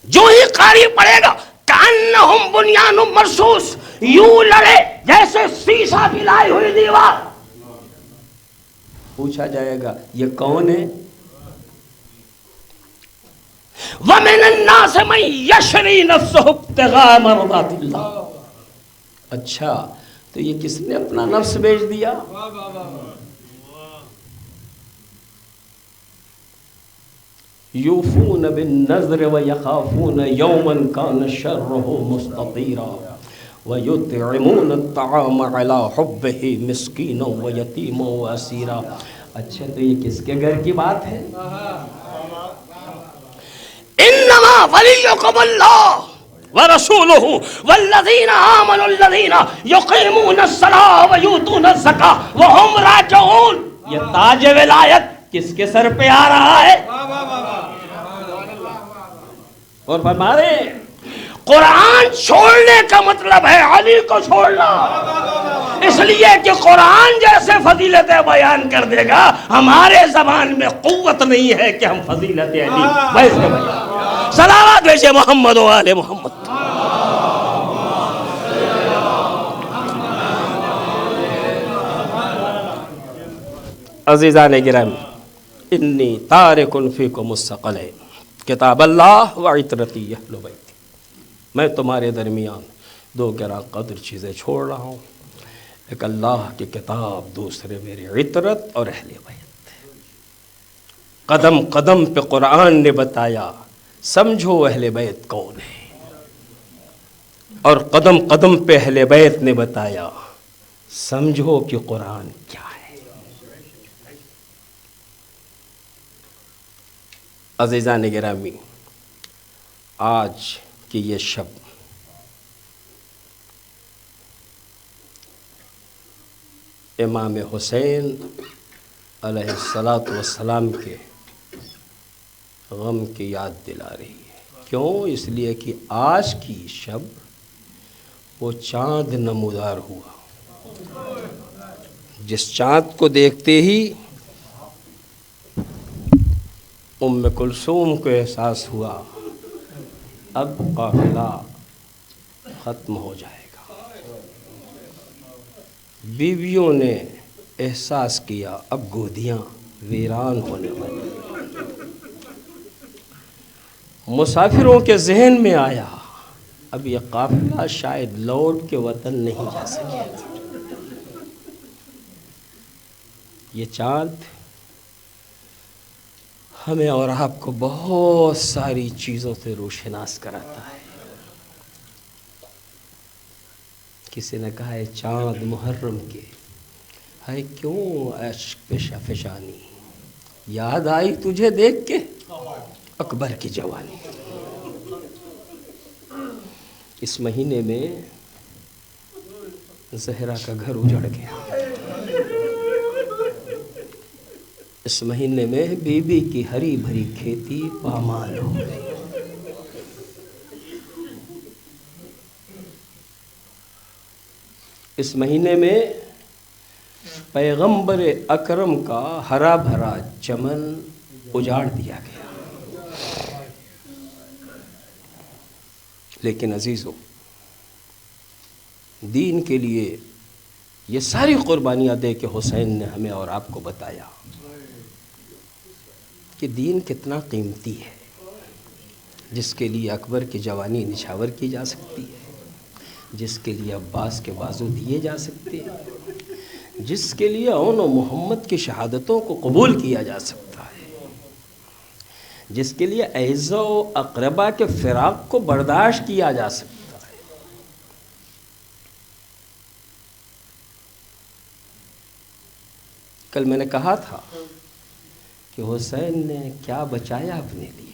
Speaker 2: جو ہی قاری پڑھے گا کأنہم بنیان مرصوص، یوں لڑے جیسے سیسا پلائی ہوئی دیوار۔ پوچھا جائے گا یہ کون ہے؟ وَمِنَ النَّاسِ مَن يَشْرِي نَفْسَهُ ابْتِغَاءَ مَرْضَاتِ اللَّهِ۔ اچھا تو یہ کس نے اپنا نفس بیچ دیا؟ یوفون بالنذر ویخافون یوما کان شرہ مستطیرا ویطعمون الطعام علی حبہ مسکینا ویتیما واسیرا۔ اچھا تو یہ کس کے گھر کی بات ہے؟ انما ولیکم اللہ ورسولہ والذین آمنوا الذین یقیمون الصلاۃ ویؤتون الزکاۃ وہم راجعون۔ یہ تاج ولایت کس کے سر پہ آ رہا ہے؟ اور فرما رہے ہیں قرآن چھوڑنے کا مطلب ہے علی کو چھوڑنا، اس لیے کہ قرآن جیسے فضیلتیں بیان کر دے گا ہمارے زبان میں قوت نہیں ہے کہ ہم فضیلت علی ویسے بیان۔ صلوات بھیجے محمد و آل محمد۔ عزیزان گرامی، انی تارک فیکم الثقلین کتاب اللہ و عطرتی اہل بیتی۔ میں تمہارے درمیان دو گراں قدر چیزیں چھوڑ رہا ہوں، ایک اللہ کی کتاب، دوسرے میری عطرت اور اہل بیت۔ قدم قدم پہ قرآن نے بتایا سمجھو اہل بیت کون ہے، اور قدم قدم پہ اہل بیت نے بتایا سمجھو کہ قرآن کیا ہے۔ عزیزان گرامی، آج کی یہ شب امام حسین علیہ السلام کے غم کی یاد دلا رہی ہے۔ کیوں؟ اس لیے کہ آج کی شب وہ چاند نمودار ہوا جس چاند کو دیکھتے ہی ام کلثوم کو احساس ہوا اب قافلہ ختم ہو جائے گا۔ بیویوں نے احساس کیا اب گودیاں ویران ہونے والی۔ مسافروں کے ذہن میں آیا اب یہ قافلہ شاید لوٹ کے وطن نہیں جا سکے۔ یہ چاند ہمیں اور آپ کو بہت ساری چیزوں سے روشناس کراتا ہے۔ کسی نے کہا ہے چاند محرم کے ہے کیوں عشق فشانی، یاد آئی تجھے دیکھ کے اکبر کی جوانی۔ اس مہینے میں زہرا کا گھر اجڑ گیا، اس مہینے میں بی بی کی ہری بھری کھیتی پامال ہو گئی۔ اس مہینے میں پیغمبر اکرم کا ہرا بھرا چمن اجاڑ دیا گیا۔ لیکن عزیزو، دین کے لیے یہ ساری قربانیاں دے کے حسین نے ہمیں اور آپ کو بتایا کہ دین کتنا قیمتی ہے، جس کے لیے اکبر کی جوانی نچھاور کی جا سکتی ہے، جس کے لیے عباس کے بازو دیے جا سکتے ہیں، جس کے لیے اون و محمد کی شہادتوں کو قبول کیا جا سکتا ہے، جس کے لیے اعزا و اقربا کے فراق کو برداشت کیا جا سکتا ہے۔ کل میں نے کہا تھا کہ حسین نے کیا بچایا اپنے لیے۔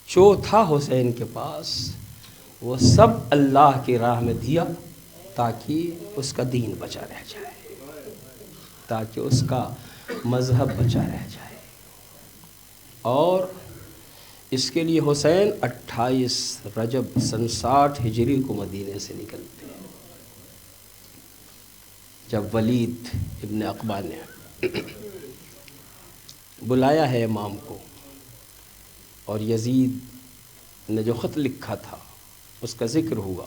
Speaker 2: جو تھا حسین کے پاس وہ سب اللہ کی راہ میں دیا تاکہ اس کا دین بچا رہ جائے، تاکہ اس کا مذہب بچا رہ جائے۔ اور اس کے لیے حسین 28 رجب سن 60 ہجری کو مدینے سے نکلتے ہیں، جب ولید ابن عقبہ نے بلایا ہے امام کو، اور یزید نے جو خط لکھا تھا اس کا ذکر ہوا۔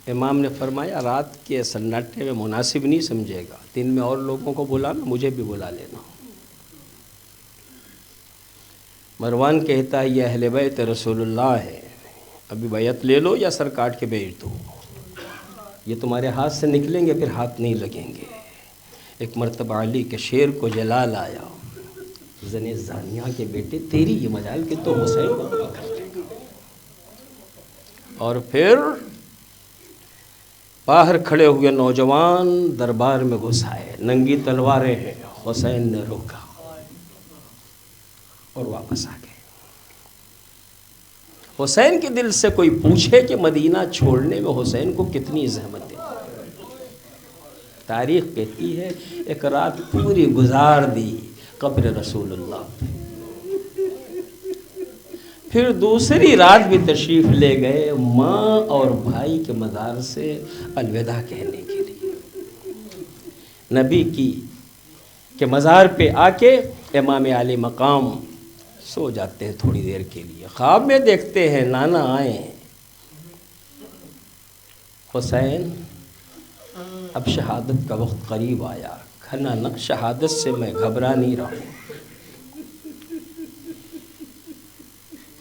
Speaker 2: امام نے فرمایا رات کے سناٹے میں مناسب نہیں سمجھے گا، دن میں اور لوگوں کو بلانا، مجھے بھی بلا لینا۔ مروان کہتا ہے یہ اہل بیت رسول اللہ ہے، ابھی بیعت لے لو یا سر کاٹ کے بیچ دو، یہ تمہارے ہاتھ سے نکلیں گے پھر ہاتھ نہیں لگیں گے۔ ایک مرتبہ علی کے شیر کو جلال آیا، زن زانیہ کے بیٹے تیری یہ مجال کہ تو حسین کو تباہ کر دے گا۔ اور پھر باہر کھڑے ہوئے نوجوان دربار میں گھس آئے، ننگی تلواریں ہیں، حسین نے روکا اور واپس آ گئے۔ حسین کے دل سے کوئی پوچھے کہ مدینہ چھوڑنے میں حسین کو کتنی زحمت ہے۔ تاریخ کہتی ہے ایک رات پوری گزار دی قبر رسول اللہ پہ، پھر دوسری رات بھی تشریف لے گئے ماں اور بھائی کے مزار سے الوداع کہنے کے لیے۔ نبی کے مزار پہ آ کے امام علی مقام سو جاتے ہیں تھوڑی دیر کے لیے، خواب میں دیکھتے ہیں نانا آئے، حسین اب شہادت کا وقت قریب آیا، کھنا نہ شہادت سے میں گھبرا نہیں رہا ہوں،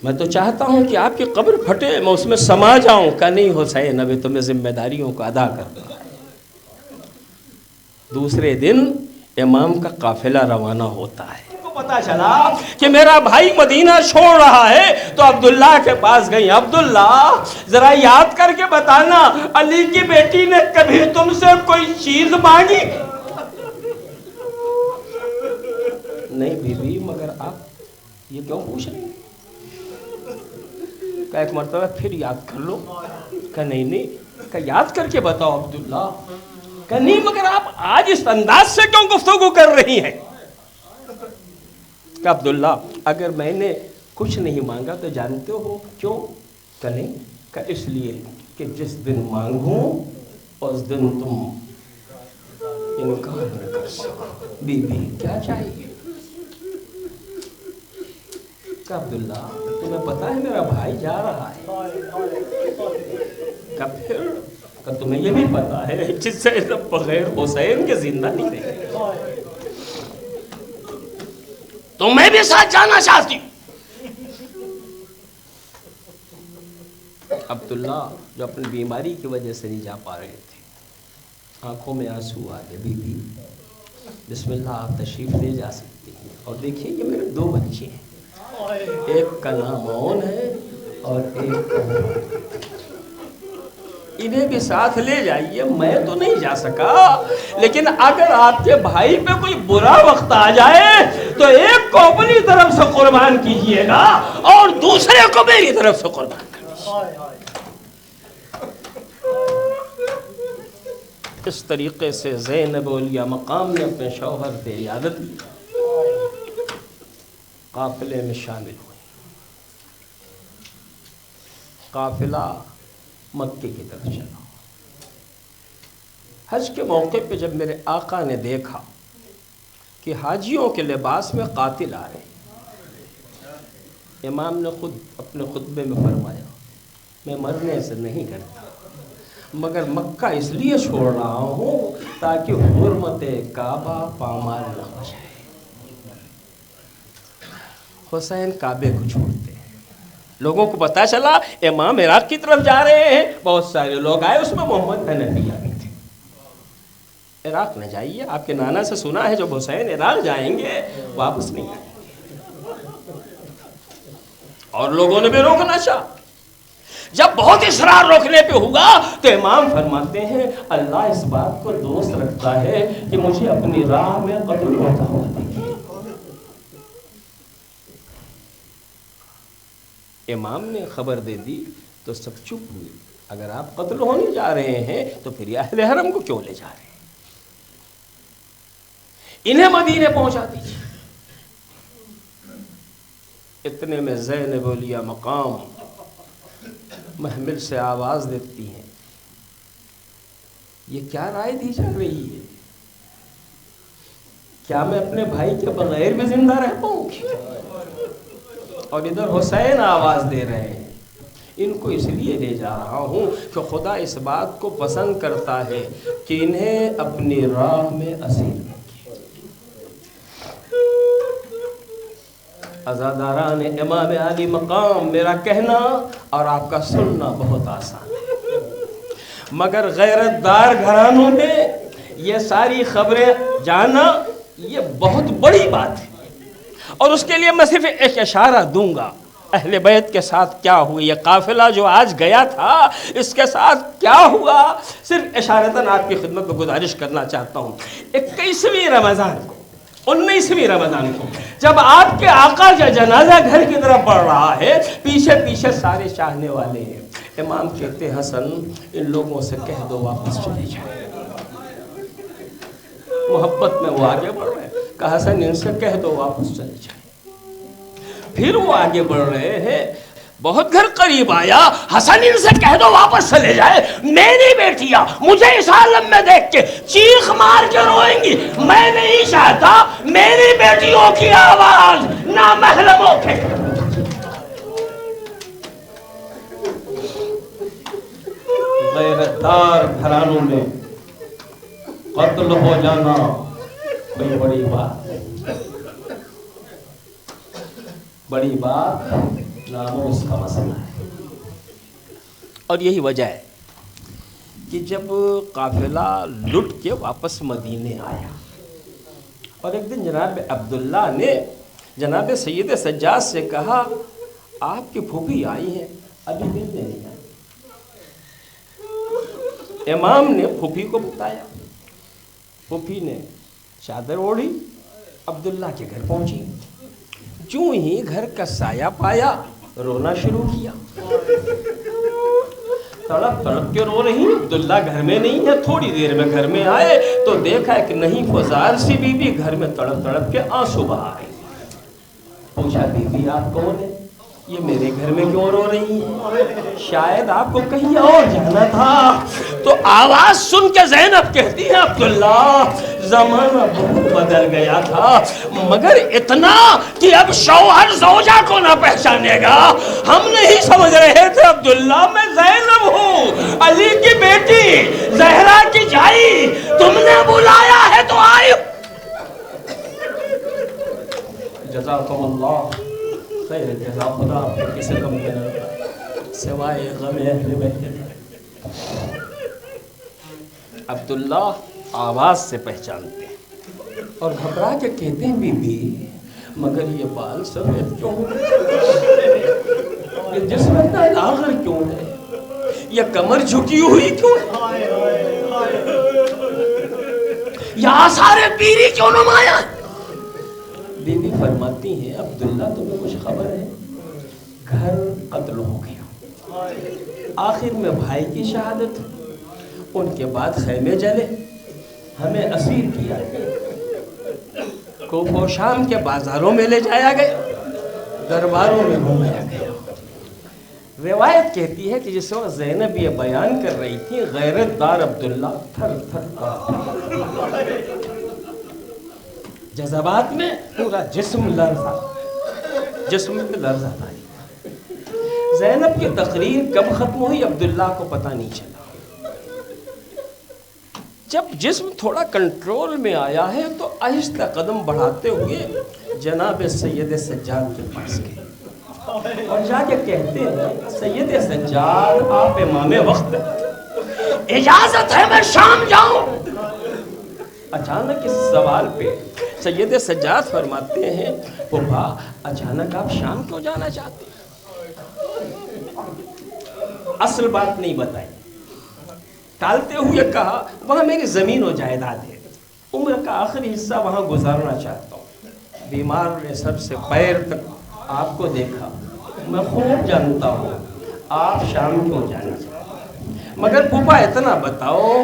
Speaker 2: میں تو چاہتا ہوں کہ آپ کی قبر پھٹے میں اس میں سما جاؤں۔ کہ نہیں حسین، ابھی تمہیں ذمہ داریوں کو ادا کرنا ہے۔ دوسرے دن امام کا قافلہ روانہ ہوتا ہے، پتا چلا کہ میرا بھائی مدینہ چھوڑ رہا ہے، تو عبداللہ کے پاس گئی، عبداللہ ذرا یاد کر کے بتانا علی کی بیٹی نے کبھی تم سے کوئی چیز مانگی؟ نہیں بی بی، مگر آپ یہ کیوں پوچھ رہے ہیں؟ کہ ایک مرتبہ پھر یاد کر لو۔ کہ نہیں، کہ یاد کر کے بتاؤ عبداللہ۔ کہ نہیں، مگر آپ آج اس انداز سے کیوں گفتگو کر رہی ہیں؟ کہ عبداللہ اگر میں نے کچھ نہیں مانگا تو جانتے ہو کیوں؟ کہ نہیں، کہ اس لیے کہ جس دن مانگوں اس دن تم انکار نہ کر سکو۔ بی بی کیا چاہیے؟ کہ عبداللہ تمہیں پتا ہے میرا بھائی جا رہا ہے؟ کہ پھر کہ تمہیں یہ بھی پتا ہے جس سے بغیر حسین کے زندہ نہیں رہے، تو میں بھی ساتھ جانا چاہتی ہوں۔ عبداللہ جو اپنی بیماری کی وجہ سے نہیں جا پا رہے تھے، آنکھوں میں آنسو آ گئے، بی بی بسم اللہ آپ تشریف لے جا سکتی ہیں، اور دیکھیے یہ میرے 2 بچے ہیں، ایک کا نام مون ہے اور ایک کا نام، انہیں بھی ساتھ لے جائیے، میں تو نہیں جا سکا، لیکن اگر آپ کے بھائی پہ کوئی برا وقت آ جائے تو ایک کو اپنی طرف سے قربان کیجئے گا اور دوسرے کو میری طرف سے قربان کیجئے۔ اس طریقے سے زینب اولیاء مقام نے اپنے شوہر سے عیادت کی، قافلے میں شامل ہوئی۔ قافلہ مکے کی طرف چلا۔ حج کے موقع پہ جب میرے آقا نے دیکھا کہ حاجیوں کے لباس میں قاتل آ رہے، امام نے خود اپنے خطبے میں فرمایا میں مرنے سے نہیں ڈرتا، مگر مکہ اس لیے چھوڑ رہا ہوں تاکہ حرمت کعبہ پامال نہ ہو جائے۔ حسین کعبے کو چھوڑتے ہیں، لوگوں کو پتا چلا امام عراق کی طرف جا رہے ہیں، بہت سارے لوگ آئے، اس میں محمد حنفی آ گئے تھے۔ عراق نہ جائیے، آپ کے نانا سے سنا ہے جب حسین عراق جائیں گے واپس نہیں آئیں گے، اور لوگوں نے بھی روکنا چاہا۔ جب بہت اصرار روکنے پہ ہوا تو امام فرماتے ہیں اللہ اس بات کو دوست رکھتا ہے کہ مجھے اپنی راہ میں قتل ہوتا ہوا دیکھے۔ امام نے خبر دے دی تو سب چپ ہوئے، اگر آپ قتل ہونے جا رہے ہیں تو پھر یہ اہل حرم کو کیوں لے جا رہے ہیں؟ انہیں مدینے پہنچا دیجیے۔ اتنے میں زینب اولیاء مقام محمل سے آواز دیتی ہیں یہ کیا رائے دی جا رہی ہے؟ کیا میں اپنے بھائی کے بغیر بھی زندہ رہ پاؤں گی؟ اور ادھر حسین آواز دے رہے ہیں ان کو اس لیے لے جا رہا ہوں کہ خدا اس بات کو پسند کرتا ہے کہ انہیں اپنی راہ میں اسیر رکھے۔ عزاداران امام علی مقام، میرا کہنا اور آپ کا سننا بہت آسان ہے، مگر غیرت دار گھرانوں میں یہ ساری خبریں جانا یہ بہت بڑی بات ہے، اور اس کے لیے میں صرف ایک اشارہ دوں گا اہل بیت کے ساتھ کیا ہوا، یہ قافلہ جو آج گیا تھا اس کے ساتھ کیا ہوا، صرف اشارتاً آپ کی خدمت میں گزارش کرنا چاہتا ہوں۔ 21ویں رمضان کو 19ویں رمضان کو جب آپ کے آقا کا جنازہ گھر کی طرف بڑھ رہا ہے، پیچھے پیچھے سارے چاہنے والے ہیں، امام کہتے ہیں حسن ان لوگوں سے کہہ دو واپس چلے جائیں۔ محبت میں وہ آگے بڑھ رہے ہیں، کہ حسن ان سے کہہ دو واپس چلے جائیں۔ پھر وہ آگے بڑھ رہے ہیں، بہت گھر قریب آیا، حسن ان سے کہہ دو واپس چلے جائے، میری بیٹیاں مجھے اس عالم میں دیکھ کے چیخ مار کے روئیں گی، میں نہیں چاہتا میری بیٹیوں کی آواز نامحرموں کے۔ غیرتدار گھرانوں میں قتل ہو جانا کوئی بڑی بات ہے، بڑی بات ناموس کا مسئلہ ہے۔ اور یہی وجہ ہے کہ جب قافلہ لٹ کے واپس مدینے آیا اور ایک دن جناب عبداللہ نے جناب سید سجاد سے کہا آپ کی پھوپھی آئی ہیں ابھی ملنے نہیں آئی۔ امام نے پھوپھی کو بتایا، پھوپھی نے چادر اوڑھی، عبداللہ کے گھر پہنچی، جو ہی گھر کا سایہ پایا رونا شروع کیا، تڑپ تڑپ کے رو رہی، عبداللہ گھر میں نہیں ہے۔ تھوڑی دیر میں گھر میں آئے تو دیکھا کہ نہیں فزار سی بی بی گھر میں تڑپ تڑپ کے آنسو بہا رہی۔ پوچھا بی بی آپ کون ہیں؟ یہ میرے گھر میں کیوں رو رہی ہیں؟ شاید آپ کو کہیں اور جانا تھا۔ تو آواز سن کے زینب کہتی ہے عبداللہ زمانہ بہت بدل گیا تھا، مگر اتنا کہ اب شوہر زوجہ کو نہ پہچانے گا ہم نہیں سمجھ رہے تھے عبداللہ میں زینب ہوں، علی کی بیٹی، زہرا کی جائی، تم نے بلایا ہے تو آئی۔ جزاکم اللہ خیر جزا، خدا آپ کو کسی غم میں نہ رکھے سوائے غم اہل بیت۔ عبداللہ آواز سے پہچانتے ہیں اور گھبرا کے کہتے ہیں بی بی مگر یہ بال سفید کیوں ہے، یہ جسم اتنا لاغر کیوں ہے، یہ کمر جھکی ہوئی کیوں ہے، یہ آثار پیری کیوں نمایاں ہے؟ بی بی فرماتی ہیں عبداللہ تمہیں کچھ خبر ہے، گھر قتل ہو گیا، آخر میں بھائی کی شہادت، ان کے بعد خیمے جلے، ہمیں اسیر کیا گیا، کوفہ و شام کے بازاروں میں لے جایا گیا، درباروں میں گھمایا گیا۔ روایت کہتی ہے کہ جس وقت زینب یہ بیان کر رہی تھی غیرت دار عبداللہ تھر تھر جذبات میں پورا جسم لرزا، جسم میں لرزا تاری۔ زینب کی تقریر کب ختم ہوئی عبداللہ کو پتہ نہیں چلا۔ جب جسم تھوڑا کنٹرول میں آیا ہے تو آہستہ قدم بڑھاتے ہوئے جناب سید سجاد کے پاس گئے اور جا کے کہتے ہیں سید سجاد آپ امام وقت، اجازت ہے میں شام جاؤں؟ اچانک اس سوال پہ سید سجاد فرماتے ہیں پھوپھا اچانک آپ شام کیوں جانا چاہتے ہیں؟ اصل بات نہیں بتائی، ٹالتے ہوئے کہا وہاں میری زمین و جائیداد ہے، عمر کا آخری حصہ وہاں گزارنا چاہتا ہوں، بیمار نے سر سے پیر تک آپ کو دیکھا، میں خوب جانتا ہوں آپ شام کیوں جانا چاہتے ہیں، مگر پھوپھا اتنا بتاؤ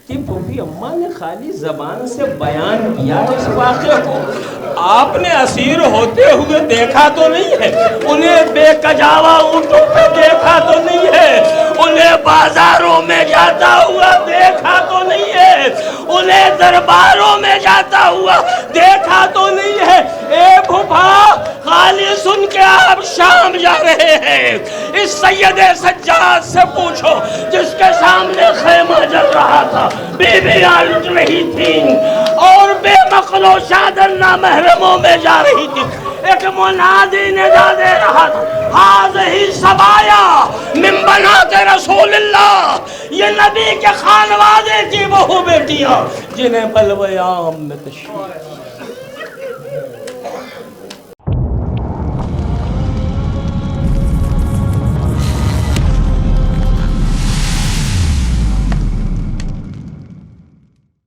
Speaker 2: کہ پھوپھی اماں نے خالی زبان سے بیان کیا اس واقعے کو، آپ نے اسیر ہوتے ہوئے دیکھا تو نہیں ہے، انہیں بے کجاوا اونٹوں پہ دیکھا تو نہیں ہے، انہیں بازاروں میں جاتا ہوا دیکھا تو نہیں ہے، انہیں درباروں میں جاتا ہوا دیکھا تو نہیں ہے۔ اے پھوپھا خالی سن کے آپ شام جا رہے ہیں، اس سید سجاد سے پوچھو جس کے سامنے خیمہ جل رہا تھا، بیویاں لٹ رہی تھیں اور بے مقل و شادن نامحرموں میں جا رہی تھی، ایک منادی ندا دے رہا تھا ہاذہی سبایا من بنات رسول اللہ، یہ نبی کے خانوادے کی بہو بیٹیاں جنہیں بلوے عام میں تشریف